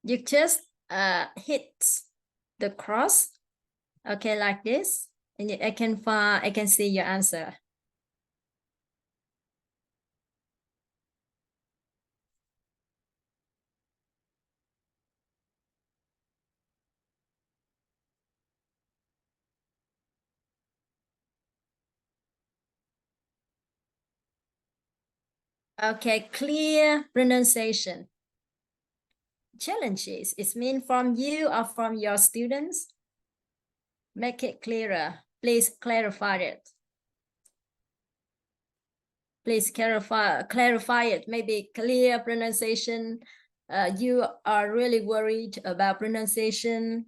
You just hit the cross, okay, like this, and I can see your answer. Okay, clear pronunciation. Challenges, it means from you or from your students? Make it clearer. Please clarify it. Please clarify it. Maybe clear pronunciation. You are really worried about pronunciation,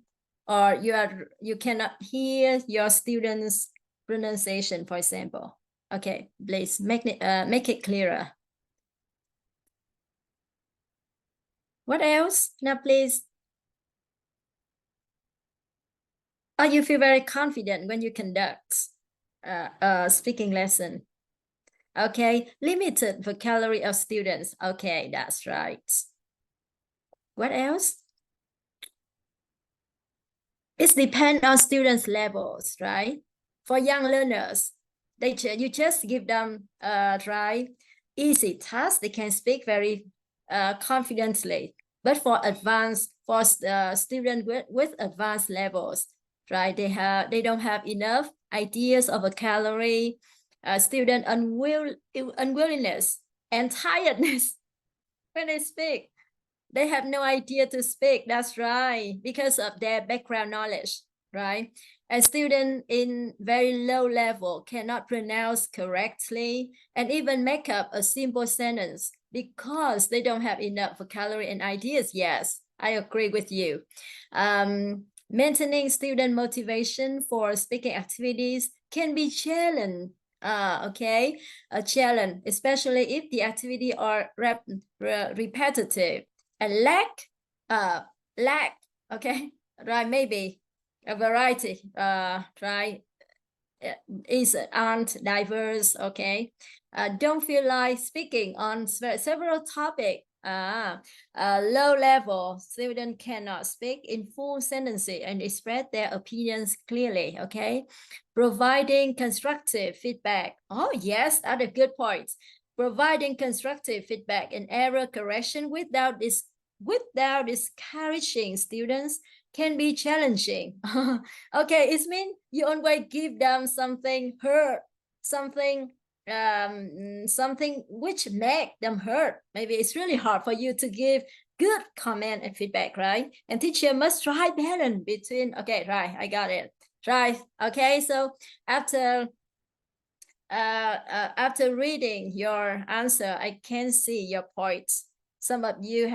or you cannot hear your students' pronunciation, for example. Okay, please make it clearer. What else? Now, please. Oh, you feel very confident when you conduct a speaking lesson. Okay, limited vocabulary of students. Okay, that's right. What else? It depends on students' levels, right? For young learners, you just give them easy tasks. They can speak very confidently. But for students with advanced levels, right? They don't have enough ideas of vocabulary, student unwillingness and tiredness when they speak. They have no idea to speak. That's right, because of their background knowledge, right? A student in very low level cannot pronounce correctly and even make up a simple sentence because they don't have enough vocabulary and ideas. Yes, I agree with you. Maintaining student motivation for speaking activities can be challenged. Okay, a challenge, especially if the activity are repetitive and lack, okay, right, maybe a variety, right, aren't diverse, okay, don't feel like speaking on several topics. Low level student cannot speak in full sentences and express their opinions clearly, okay. Providing constructive feedback. Oh yes, other good points. Providing constructive feedback and error correction without discouraging students can be challenging. Okay, it means you always give them something hurt, something which make them hurt. Maybe it's really hard for you to give good comment and feedback, right? And teacher must try balance between, okay, right, I got it. Right, okay, so after reading your answer, I can see your points. Some of you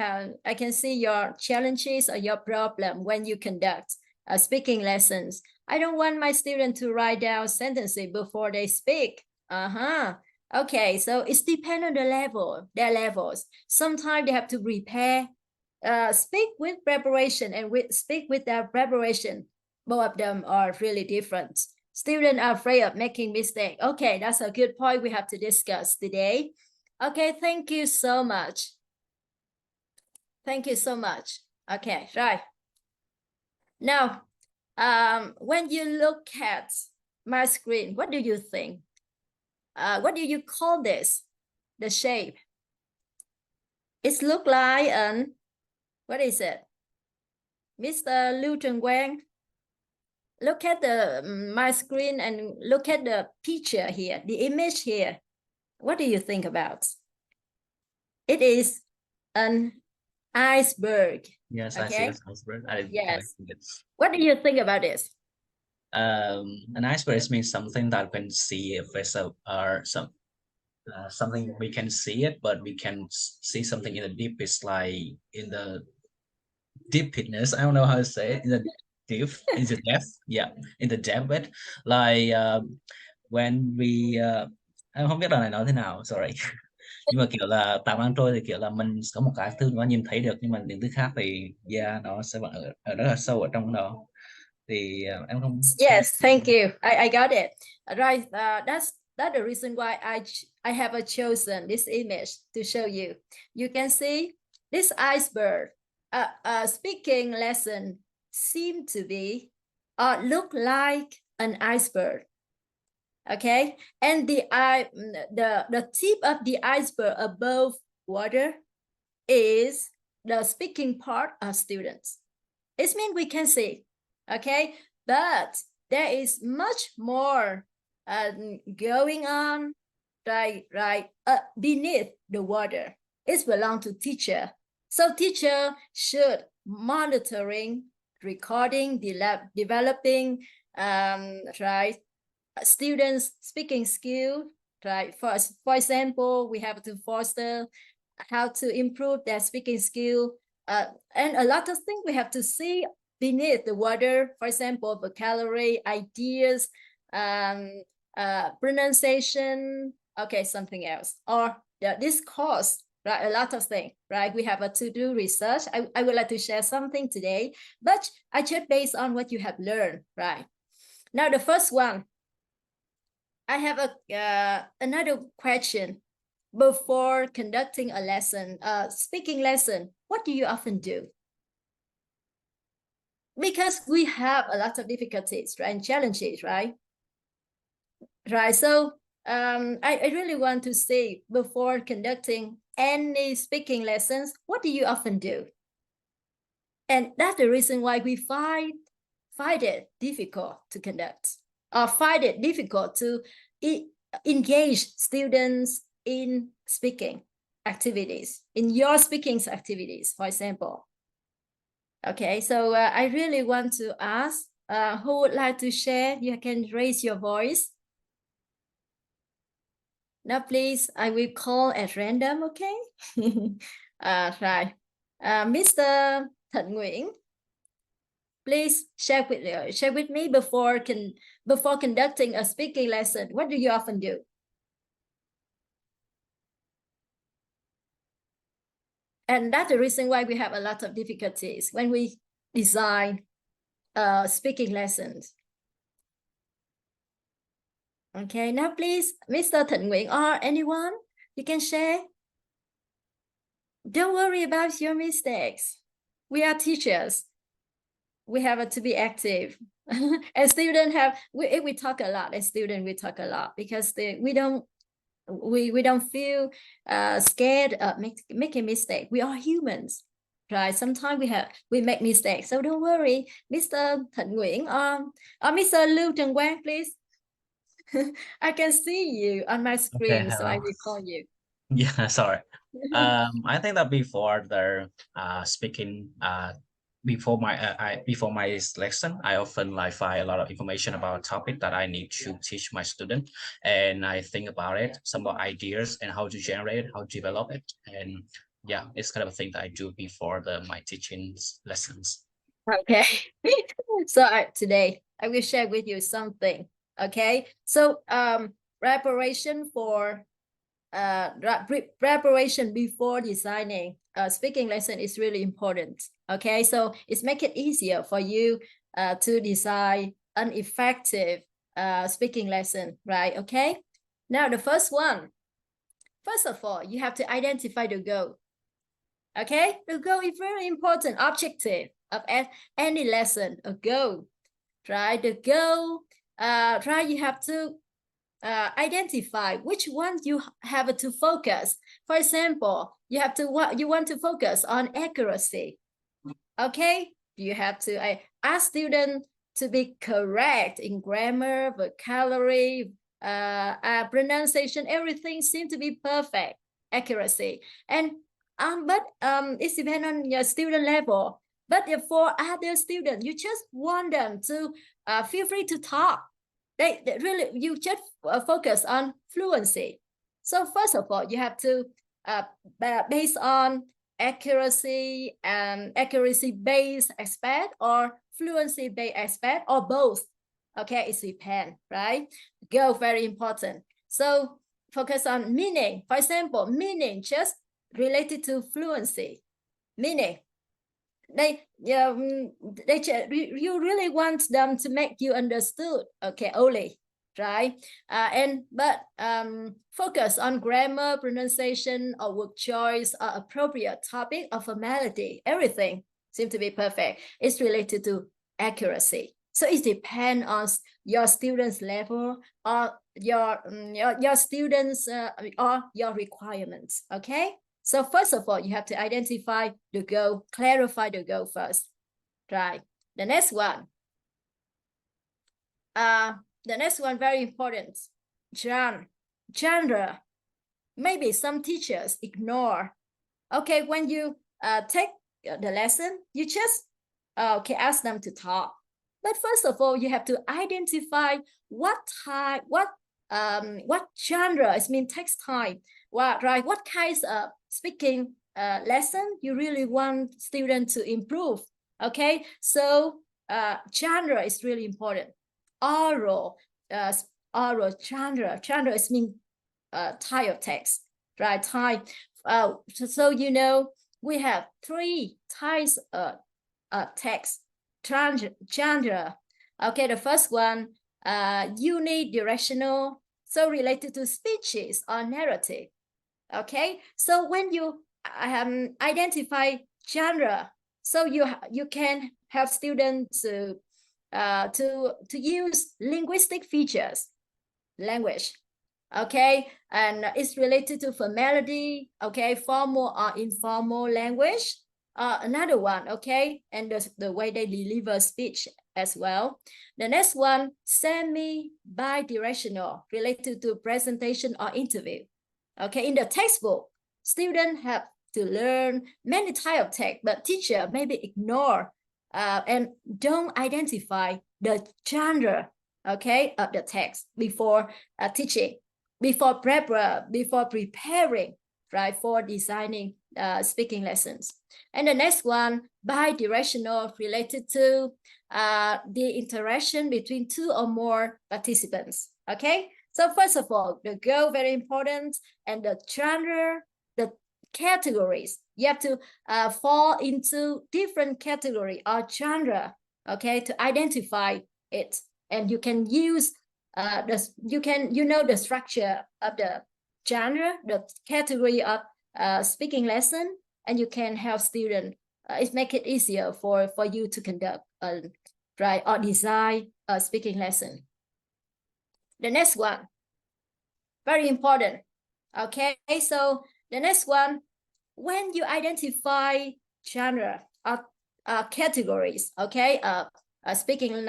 I can see your challenges or your problem when you conduct speaking lessons. I don't want my student to write down sentences before they speak. Okay, so it's depend on their levels. Sometimes they have to prepare, speak with preparation and speak without preparation. Both of them are really different. Students are afraid of making mistake. Okay, that's a good point we have to discuss today. Okay, thank you so much. Thank you so much. Okay, right. Now, when you look at my screen, what do you think? What do you call this? The shape. It looks like an, what is it? Mr. Liu Zhengguang, look at the my screen and look at the picture here, the image here. What do you think about? It is an iceberg. Yes, I see Okay. this iceberg. I Yes. think What do you think about this? an iceberg means something that we can see if it's something we can see it, but we can see something in the deep. It's like in the deepness. I don't know how to say it. In the deep, in the depth. Yeah, in the depth of it. Like when we em không biết đoạn này nói thế nào, sorry. Nhưng mà kiểu là tàu đang trôi thì kiểu là mình có một cái thứ nó nhìn thấy được, nhưng mà những thứ khác thì nó sẽ vẫn ở rất là sâu ở trong đó. Thì em không. Yes, thank you. I got it. Right. That's the reason why I have chosen this image to show you. You can see this iceberg. Speaking lesson seem to be look like an iceberg. Okay, and the tip of the iceberg above water is the speaking part of students. It means we can see. Okay, but there is much more going on right beneath the water. It belongs to teacher. So teacher should monitoring, recording, developing right students speaking skill, right? For example, we have to foster how to improve their speaking skill, and a lot of things we have to see beneath the water. For example, vocabulary, ideas, pronunciation. Okay, something else, or this course, right? A lot of things, right? We have to do research. I would like to share something today, but I just based on what you have learned, right? Now, the first one, I have another question. Before conducting a lesson, speaking lesson, what do you often do? Because we have a lot of difficulties, right, and challenges, right? Right. So I really want to say, before conducting any speaking lessons, what do you often do? And that's the reason why we find it difficult to conduct, or find it difficult to engage students in speaking activities, in your speaking activities, for example. Okay, so I really want to ask, who would like to share? You can raise your voice. Now, please, I will call at random, okay? Right. Mr. Thịnh Nguyễn, please share with me before conducting a speaking lesson. What do you often do? And that's the reason why we have a lot of difficulties when we design speaking lessons. Okay, now please, Mr. Thịnh Nguyễn or anyone, you can share. Don't worry about your mistakes. We are teachers. We have to be active. And students have, we talk a lot, as students, we talk a lot, because we don't feel scared of making mistake. We are humans, right? Sometimes we make mistakes, so don't worry. Mr. Thịnh Nguyễn or Mr. Liu Zhengguang, please. I can see you on my screen, Okay, so I will call you. Yeah, sorry. I think that before the speaking before my lesson, I often like find a lot of information about a topic that I need to teach my student, and I think about it, some ideas and how to generate it, how to develop it, and yeah, it's kind of a thing that I do before my teaching lessons. Okay. So today I will share with you something. Okay. So preparation before designing a speaking lesson is really important. Okay, so it's make it easier for you to design an effective speaking lesson, right? Okay. Now the first one. First of all, you have to identify the goal. Okay, the goal is very important. Objective of any lesson, a goal, right? The goal, right? You have to identify which one you have to focus. For example, you want to focus on accuracy. Okay, you have to ask students to be correct in grammar, vocabulary, pronunciation. Everything seems to be perfect, accuracy. And but it depends on your student level. But for other students, you just want them to feel free to talk. They really, you just focus on fluency. So first of all, you have to based on accuracy and accuracy-based aspect or fluency-based aspect or both. Okay, it depends, right? Go, very important. So focus on meaning. For example, meaning just related to fluency. Meaning, you really want them to make you understood. Okay, only, right? But focus on grammar, pronunciation, or word choice, or appropriate topic or formality. Everything seems to be perfect. It's related to accuracy. So it depends on your students' level or your students or your requirements. Okay. So first of all, you have to identify the goal, clarify the goal first, right? The next one, very important, genre. Maybe some teachers ignore. Okay, when you take the lesson, you just ask them to talk. But first of all, you have to identify what type, what genre, it means text type, what kinds of speaking lesson you really want students to improve. Okay, so genre is really important. Oral genre is mean type of text, right? Type. So you know we have 3 types of text genre. Okay, the first one, unidirectional, so related to speeches or narrative. Okay, so when you identify genre, so you can help students to use linguistic features, language. Okay, and it's related to formality. Okay, formal or informal language. Another one, okay, and the way they deliver speech as well. The next one, semi-bidirectional, related to presentation or interview. Okay, in the textbook, students have to learn many types of text, but teacher maybe ignore and don't identify the genre, okay, of the text before teaching, before preparing, right, for designing speaking lessons. And the next one, bidirectional, related to the interaction between 2 or more participants. Okay, so first of all, the goal, very important, and the genre, the categories. You have to fall into different category or genre, okay, to identify it. And you can use the structure of the genre, the category of speaking lesson, and you can help students. It make it easier for you to conduct right, or design a speaking lesson. The next one, very important. Okay, so the next one, when you identify genre or categories, okay, speaking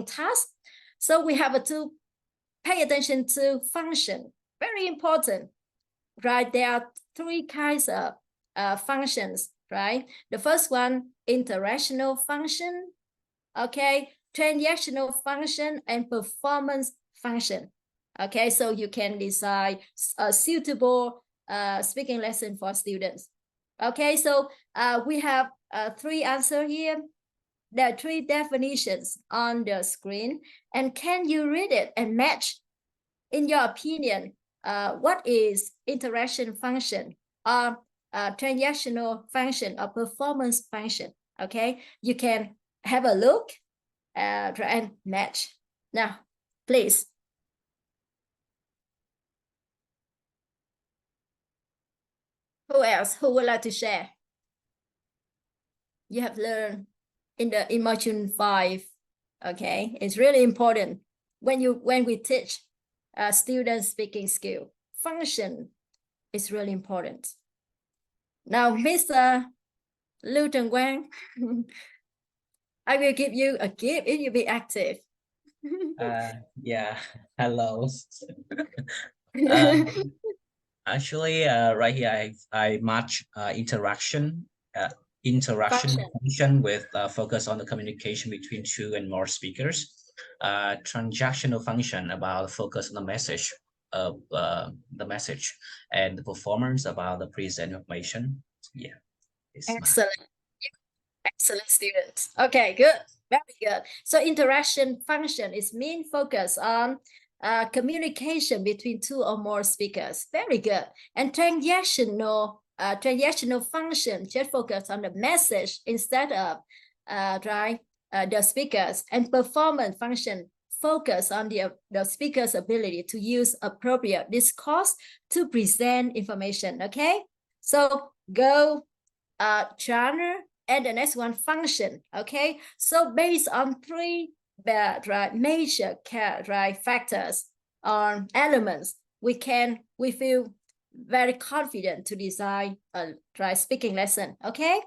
task, so we have to pay attention to function. Very important, right? There are 3 kinds of functions, right? The first one, interactional function, okay, transactional function, and performance function. Okay, so you can decide a suitable speaking lesson for students. Okay, so we have 3 answers here. There are 3 definitions on the screen, and can you read it and match? In your opinion, what is interaction function or transactional function or performance function? Okay, you can have a look and match. Now, please. Who else? Who would like to share? You have learned in the module 5. Okay, it's really important when we teach students speaking skill. Function is really important. Now, Mr. Lưu Trần Quang, I will give you a gift if you be active. Yeah, hello. Actually, right here I match interaction function with focus on the communication between two and more speakers. Transactional function about focus on the message of the message, and the performance about the present information. Yeah, Excellent. Excellent students. Okay, good. Very good. So interaction function is main focus on communication between two or more speakers. Very good. And transactional function just focus on the message instead of the speakers. And performance function focus on the speaker's ability to use appropriate discourse to present information. Okay, so go genre. And the next one, function. Okay, so based on 3 major factors or elements, we feel very confident to design a speaking lesson. Okay,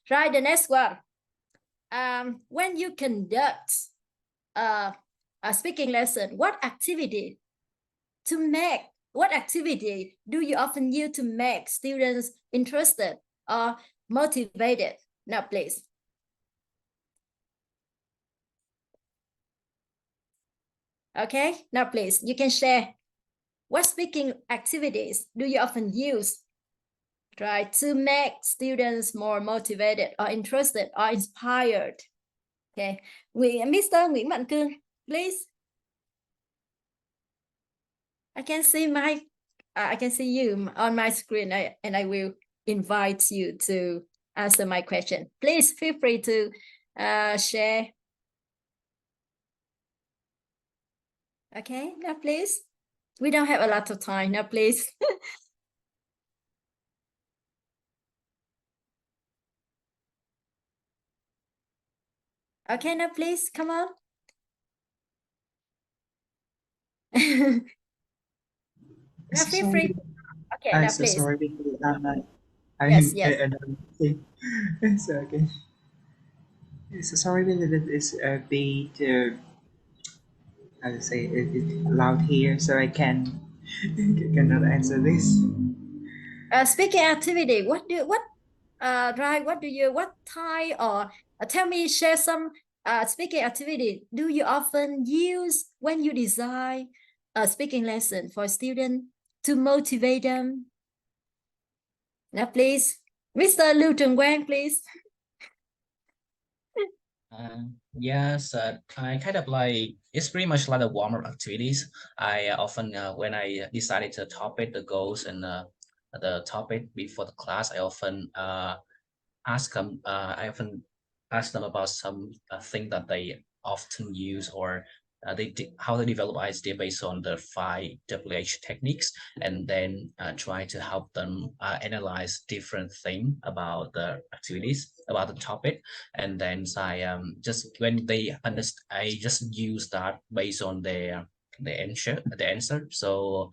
the next one, when you conduct a speaking lesson, what activity do you often use to make students interested or motivated? Now, please. Okay, now please, you can share. What speaking activities do you often use to make students more motivated or interested or inspired? Okay, Mr. Nguyễn Mạnh Cương, please. I can see you on my screen, and I will invite you to answer my question. Please feel free to share. Okay, now please. We don't have a lot of time. Now please. Okay, now please, come on. Now feel free. Okay, now So please. sorry because Yes. So okay. So sorry because it's a bit how to say a bit loud here, so I cannot answer this. Speaking activity. What type or tell me, share some speaking activity do you often use when you design a speaking lesson for students to motivate them? Now, please, Mr. Lưu Trần Quang, please. Yes, I kind of like, it's pretty much like the warm-up activities. I often, when I decided the topic, the goals, and the topic before the class, I often ask them about some thing that they often use, or how they develop idea based on the 5 WH techniques, and then try to help them analyze different things about the activities, about the topic, and then I just when they understand, I just use that based on the answer. So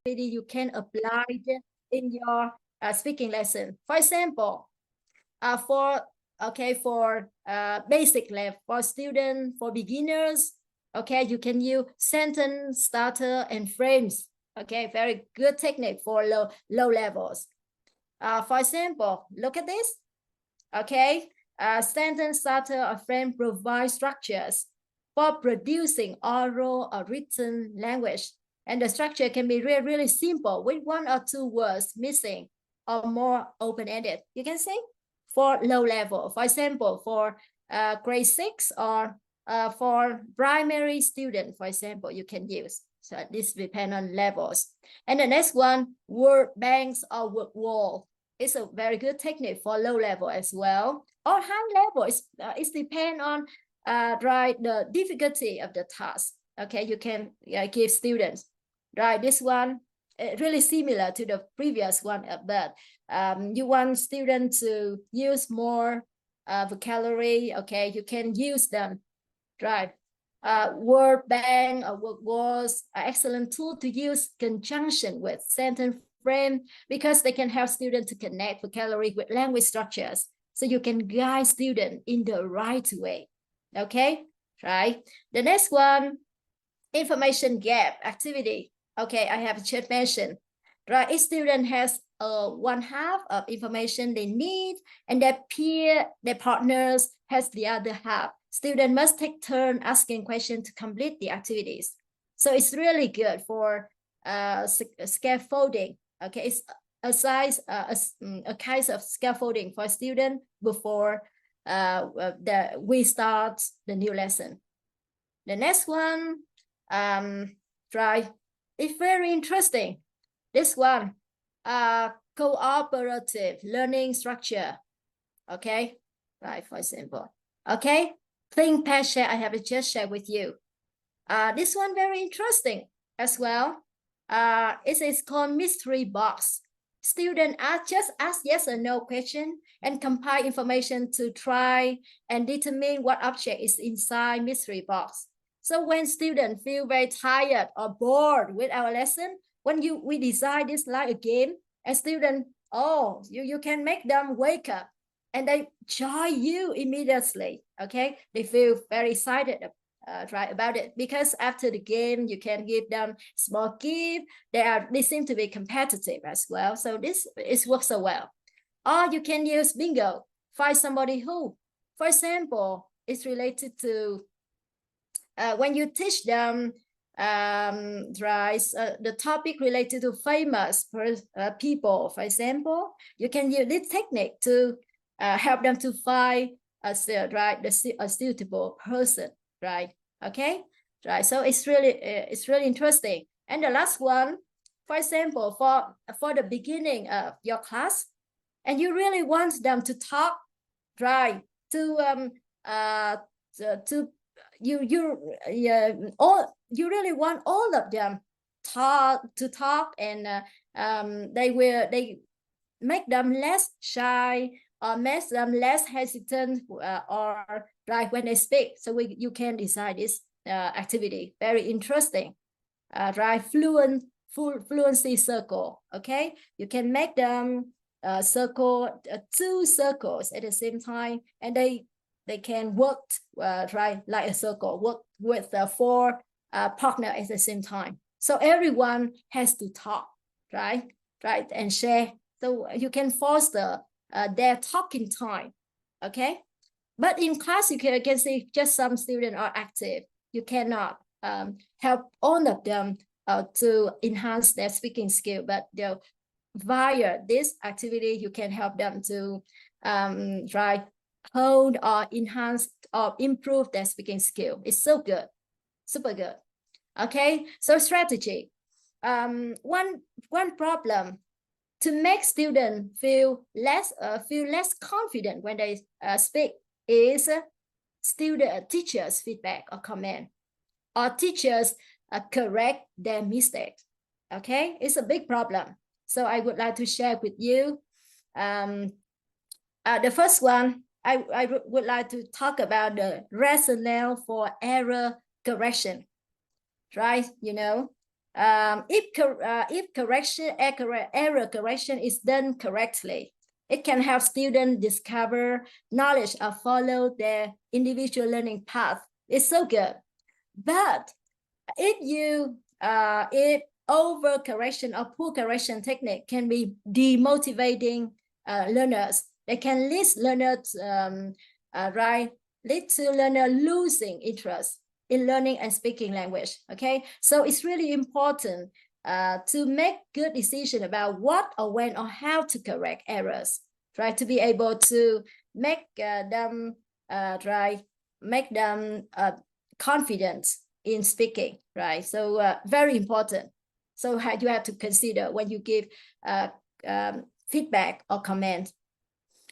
you can apply it in your speaking lesson. For example, for basic level, for students, for beginners, okay, you can use sentence starter and frames. Okay, very good technique for low levels. For example, look at this. Okay, sentence starter or frame provide structures for producing oral or written language, and the structure can be really simple with 1 or 2 words missing or more open-ended. You can see for low level, for example, for grade 6 or for primary student, for example, you can use. So this depends on levels. And the next one, word banks or word wall. It's a very good technique for low level as well. Or high level, it depends on right, the difficulty of the task. Okay, you can give students, right, this one really similar to the previous one, but you want students to use more vocabulary. Okay, you can use them, right? Word bank or word walls are excellent tool to use conjunction with sentence frame, because they can help students to connect vocabulary with language structures. So you can guide students in the right way. Okay, right? The next one, information gap activity. Okay, I have just mentioned, right? Each student has one half of information they need, and their partners has the other half. Students must take turn asking questions to complete the activities. So it's really good for scaffolding. Okay, it's a kind of scaffolding for students before we start the new lesson. The next one, right, it's very interesting. This one, cooperative learning structure. Okay, right, for example. Okay, think, pass, share, I have just shared with you. This one very interesting as well. It is called mystery box. Students just ask yes or no question and compile information to try and determine what object is inside mystery box. So when students feel very tired or bored with our lesson, when we design this like a game, and students, you can make them wake up and they join you immediately. Okay, they feel very excited right about it, because after the game you can give them small gift. They seem to be competitive as well, so this works so well. Or you can use bingo, find somebody who, for example, is related to when you teach them the topic related to famous people, for example, you can use this technique to help them to find a suitable person, right? Okay, right. So it's really interesting. And the last one, for example, for the beginning of your class, and you really want them to talk, right? You really want all of them to talk, and they make them less shy or make them less hesitant or right when they speak. So you can design this activity. Very interesting. Right, fluency circle. Okay, you can make them circle 2 circles at the same time, and they can work right like a circle, work with 4 partners at the same time. So everyone has to talk, right, and share. So you can foster their talking time. Okay, but in class you can see just some students are active. You cannot help all of them to enhance their speaking skill, but via this activity you can help them to hold or enhance or improve their speaking skill. It's so good, super good. Okay, so strategy. One problem to make students feel less confident when they speak is teachers' feedback or comment, or teachers correct their mistakes. Okay, it's a big problem. So I would like to share with you. The first one, I would like to talk about the rationale for error correction. Right, if error correction is done correctly, it can help students discover knowledge or follow their individual learning path. It's so good. But if over correction or poor correction technique can be demotivating learners. They can lead learners lead to learner losing interest in learning and speaking language. Okay, so it's really important to make good decision about what or when or how to correct errors, right? To be able to make them confident in speaking, right? So very important. So you have to consider when you give feedback or comment.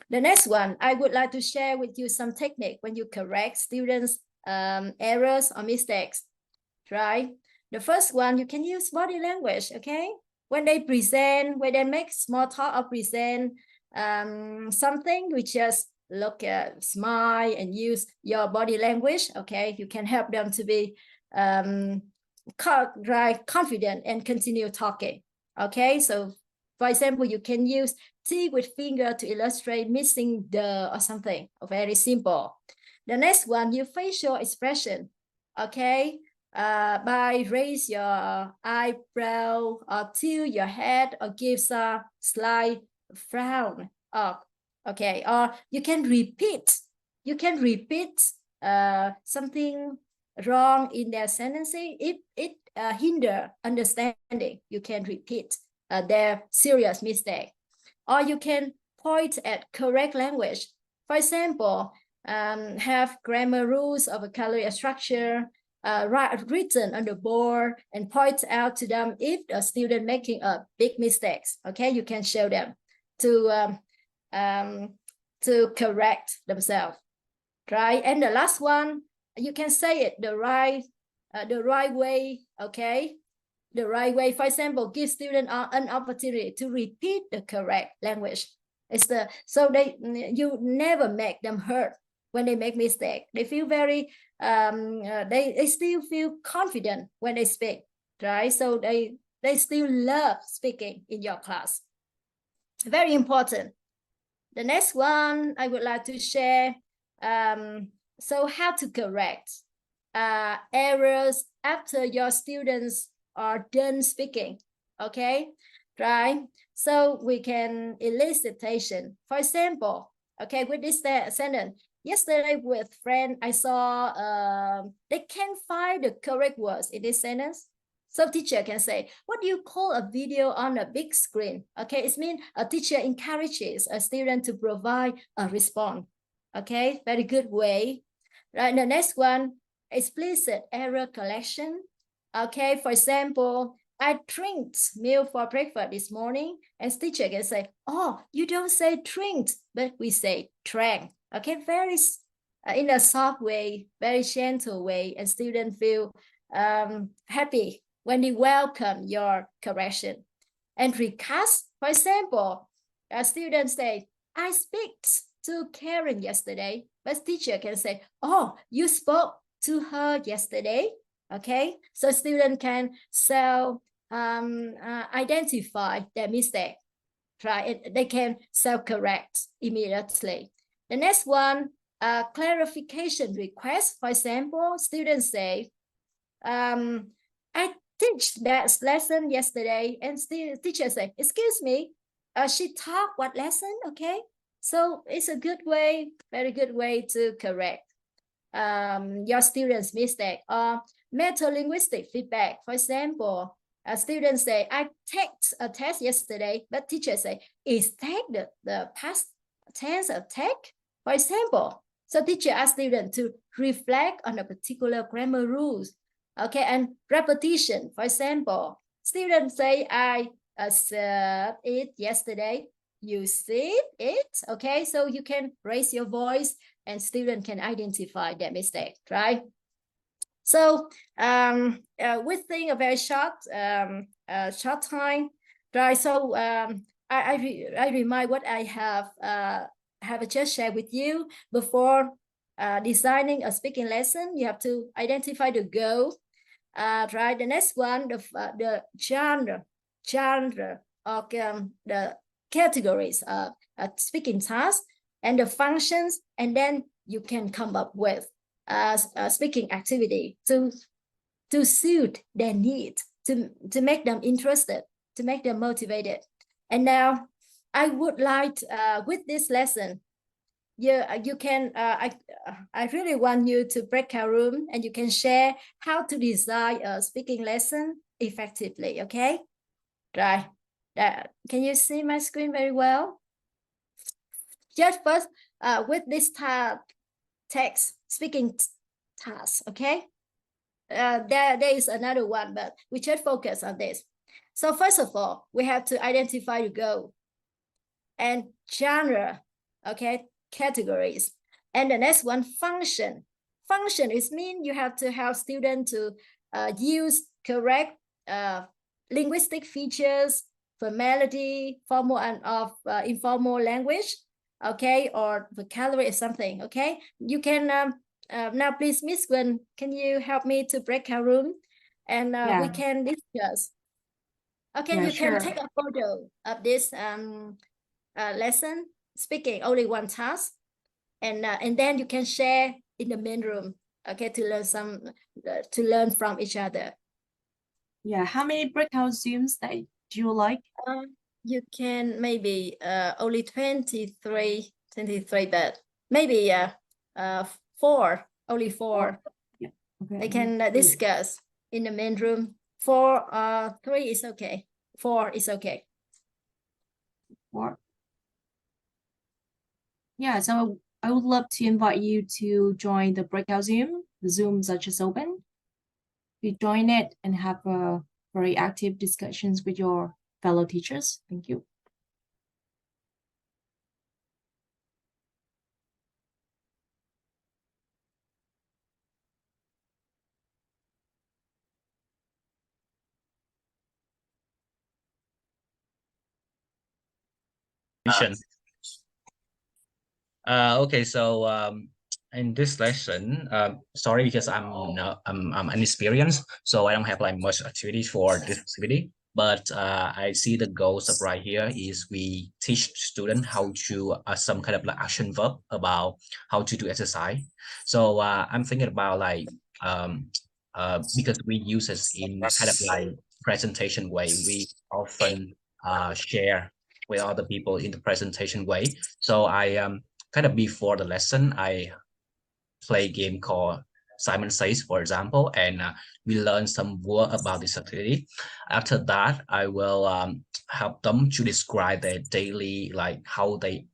The next one, I would like to share with you some technique when you correct students' errors or mistakes, right? The first one, you can use body language, okay? When they present, when they make small talk or present something, we just look at, smile, and use your body language, okay? You can help them to be confident and continue talking, okay? So, for example, you can use T with finger to illustrate missing the or something, very simple. The next one, your facial expression, okay? By raise your eyebrow or tilt your head or gives a slight frown up, okay? Or you can repeat something wrong in their sentence. If it hinder understanding, you can repeat their serious mistake. Or you can point at correct language. For example, have grammar rules of vocabulary structure written on the board and point out to them if a student making a big mistakes. Okay, you can show them to correct themselves, right? And the last one, you can say it the right way. Okay, the right way. For example, give student an opportunity to repeat the correct language. You never make them hurt when they make mistake. They feel very they still feel confident when they speak, right? So they still love speaking in your class. Very important. The next one I would like to share. So how to correct errors after your students are done speaking, okay, right? So we can elicitation. For example, okay, with this sentence, yesterday with friend, I saw they can't find the correct words in this sentence. So teacher can say, what do you call a video on a big screen? Okay, it means a teacher encourages a student to provide a response. Okay, very good way. Right, the next one, explicit error collection. Okay, for example, I drank milk for breakfast this morning, and teacher can say, oh, you don't say drink, but we say drank. Okay, very in a soft way, very gentle way, and students feel happy when they welcome your correction. And recast, for example, a student say, I speak to Karen yesterday, but teacher can say, oh, you spoke to her yesterday. Okay, so student can identify their mistake, right? They can self-correct immediately. The next one, clarification request. For example, students say, I teach that lesson yesterday, and teacher say, excuse me, she taught what lesson? Okay, so it's a good way, very good way to correct your students' mistake. Or meta-linguistic feedback. For example, students say, I took a test yesterday, but teacher say, is take the past tense of take? For example, so teacher asks students to reflect on a particular grammar rules. Okay, and repetition. For example, students say, I said it yesterday. You see it, okay? So you can raise your voice and student can identify that mistake, right? So within a very short time, right? So I remind what I have just shared with you before designing a speaking lesson. You have to identify the goal, right? The next one, the genre of the categories of speaking tasks and the functions, and then you can come up with speaking activity to suit their need, to make them interested, to make them motivated. And now I would like with this lesson, you can I really want you to break a room and you can share how to design a speaking lesson effectively. Okay, right? Can you see my screen very well? Just first with this text speaking task, okay? There is another one, but we just focus on this. So first of all, we have to identify the goal and genre, okay, categories. And the next one, function. function is mean you have to help students to use correct linguistic features, formality, formal and of informal language, okay, or vocabulary or something, okay. You can now please, Miss Gwen, can you help me to breakout room and we can discuss. Okay, Yeah, you sure. can take a photo of this lesson, speaking only one task, and then you can share in the main room, okay, to learn from each other. Yeah, how many breakout Zooms that do you like? You can maybe only 23, but maybe 4, only 4. Yeah. Okay. They can discuss in the main room. 4, 3 is okay. 4 is okay. 4. Yeah, so I would love to invite you to join the breakout Zoom. The Zooms are just open. You join it and have very active discussions with your fellow teachers. Thank you. Okay, so in this lesson, sorry because I'm inexperienced, so I don't have like much activity for this activity. But I see the goals of right here is we teach students how to some kind of like action verb about how to do exercise. So I'm thinking about like because we use it in kind of like presentation way, we often share with other people in the presentation way. So I kind of before the lesson, I play a game called Simon Says, for example, and we learn some word about this activity. After that, I will help them to describe their daily, like how they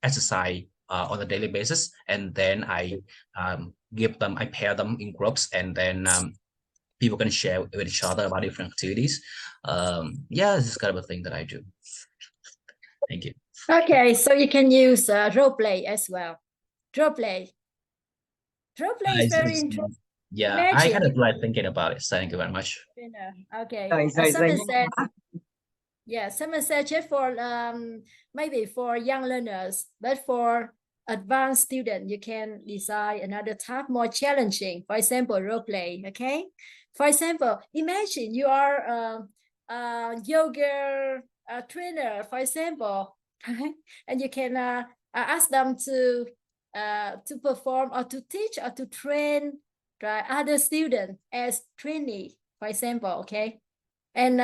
exercise on a daily basis, and then I I pair them in groups, and then people can share with each other about different activities. Yeah, this is kind of a thing that I do. Thank you. Okay, so you can use role play as well. Role play. Role play is very interesting. Yeah, Imagine. I kind of like thinking about it. Thank you very much. Okay. Sorry, Someone said, yeah, someone said just for maybe for young learners, but for advanced students, you can design another type more challenging. For example, role play. Okay. For example, imagine you are a yoga trainer, for example, and you can ask them to perform or to teach or to train other students as trainee, for example. Okay. And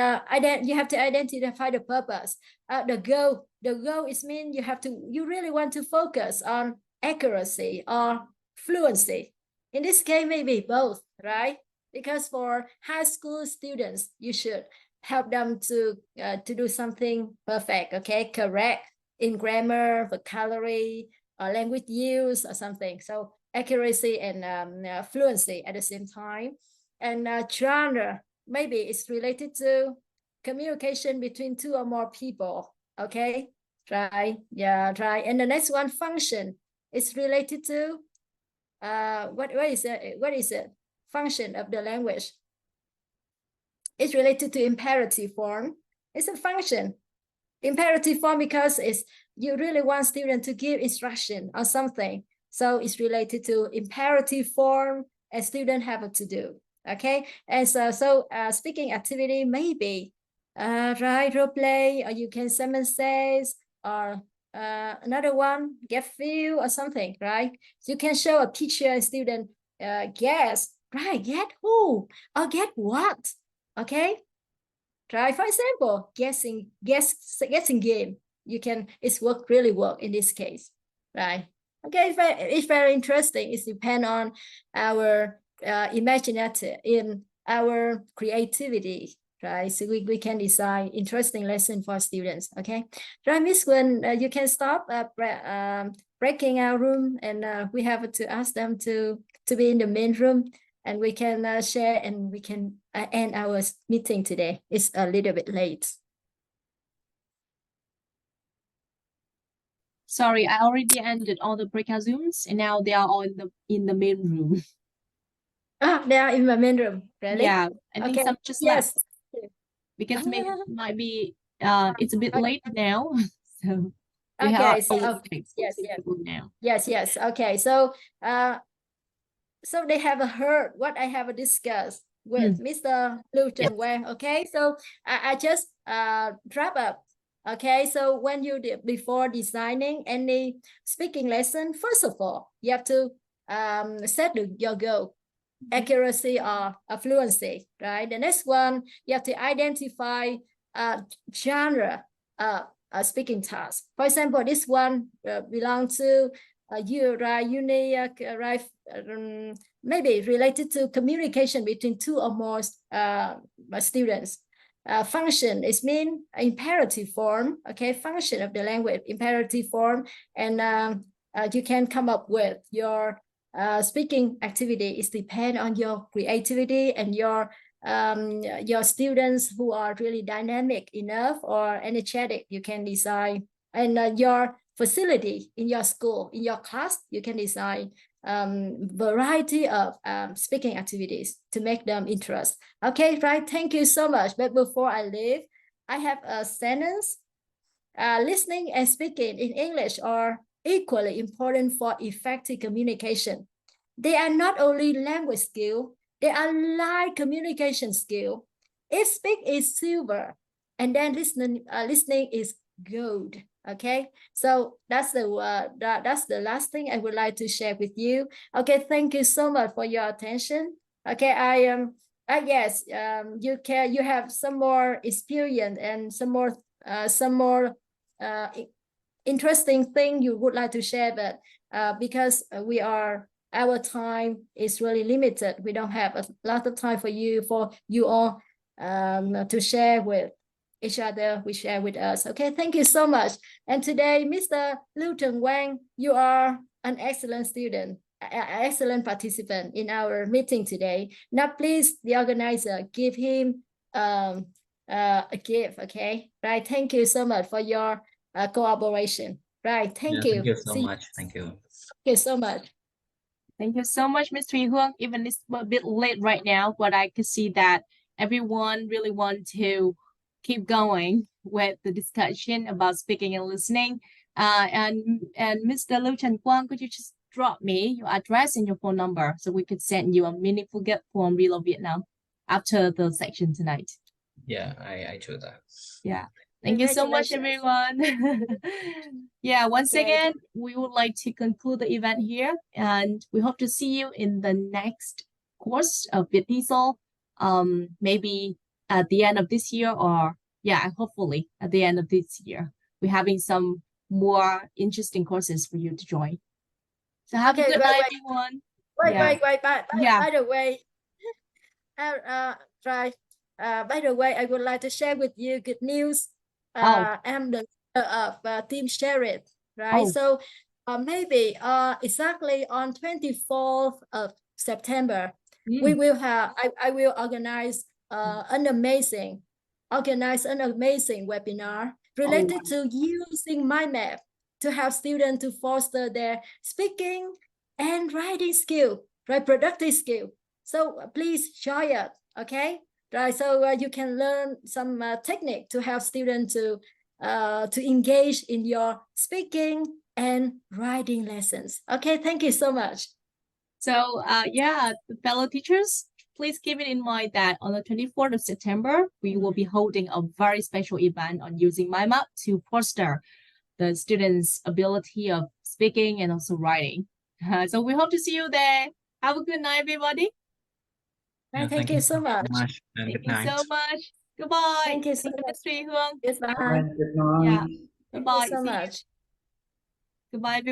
you have to identify the purpose. The goal is mean you really want to focus on accuracy or fluency. In this case, maybe both, right? Because for high school students, you should help them to do something perfect, okay, correct in grammar, vocabulary, or language use or something. So accuracy and fluency at the same time. And genre, maybe it's related to communication between 2 or more people. Okay, right? Yeah, right. And the next one, function, is related to what is it? What is it? Function of the language. It's related to imperative form. It's a function. Imperative form because you really want student to give instruction or something. So it's related to imperative form and student have to do. Okay, and so speaking activity maybe right, role play, or you can summon says, or another one, get feel or something, right? So you can show a teacher and student guess, right, get who or get what. Okay, try, for example, guessing game. You can, really work in this case, right? Okay, it's very interesting. It depends on our imaginative, in our creativity, right? So we can design interesting lesson for students. Okay, right, Miss Gwen, you can stop breaking our room, and we have to ask them to be in the main room, and we can share, and we can end our meeting today. It's a little bit late. Sorry, I already ended all the breakout Zooms, and now they are all in the main room. Ah, they are in my main room. Really? Yeah, I think Okay. some just Yes. left because might be it's a bit Okay. late now, so we Okay. have So yes. yes. Now. Yes. Okay. So they have heard what I have discussed with Mr. Liu Chengwei. Okay, so I just wrap up. Okay, so when you did before designing any speaking lesson, first of all, you have to set your goal, accuracy or fluency, right? The next one, you have to identify genre speaking task. For example, this one belongs to maybe related to communication between two or more students. Function is mean imperative form, okay, function of the language, imperative form, and you can come up with your speaking activity. Is depend on your creativity and your students who are really dynamic enough or energetic. You can design, and your facility in your school, in your class, you can design variety of speaking activities to make them interest. Okay, right, thank you so much. But before I leave, I have a sentence. Listening and speaking in English are equally important for effective communication. They are not only language skill, they are live communication skill. If speak is silver, and then listening is gold. Okay, so that's the last thing I would like to share with you. Okay, thank you so much for your attention. Okay, I guess you have some more experience and some more interesting thing you would like to share, but because our time is really limited, we don't have a lot of time for you all to share with each other. We share with us. Okay, thank you so much. And today, Mr. Liu Chengwang, you are an excellent student, an excellent participant in our meeting today. Now, please, the organizer, give him a gift. Okay, right? Thank you so much for your cooperation. Right, thank you. Thank you so much. Thank you. Thank you so much. Thank you so much, Ms. Thủy Huang. Even it's a bit late right now, but I could see that everyone really want to keep going with the discussion about speaking and listening. And Mr. Liu Trần Quang, could you just drop me your address and your phone number so we could send you a meaningful gift from Reload Vietnam after the section tonight? Yeah, I do that. Yeah. Thank you so much, everyone. Yeah, once again, we would like to conclude the event here, and we hope to see you in the next course of TESOL, maybe at the end of this year, or hopefully at the end of this year. We're having some more interesting courses for you to join. So have a good night, everyone. By the way, by the way, I would like to share with you good news. I'm the leader of Team Share It, right? So maybe exactly on 24th of September, we will have, I will organize an amazing webinar related to using mind map to help students to foster their speaking and writing skill, right? Productive skill. So please join us, okay? Right, so you can learn some technique to help students to engage in your speaking and writing lessons. Okay, thank you so much. So fellow teachers, please keep it in mind that on the 24th of September, we will be holding a very special event on using MindMap to foster the students' ability of speaking and also writing. So we hope to see you there. Have a good night, everybody. Yeah, thank you so much. And thank good night. you so much. Goodbye. Thank you so much. Thủy Huang. Goodbye. Good night. Yeah. Thank Goodbye. you so See you. much. Goodbye, everyone.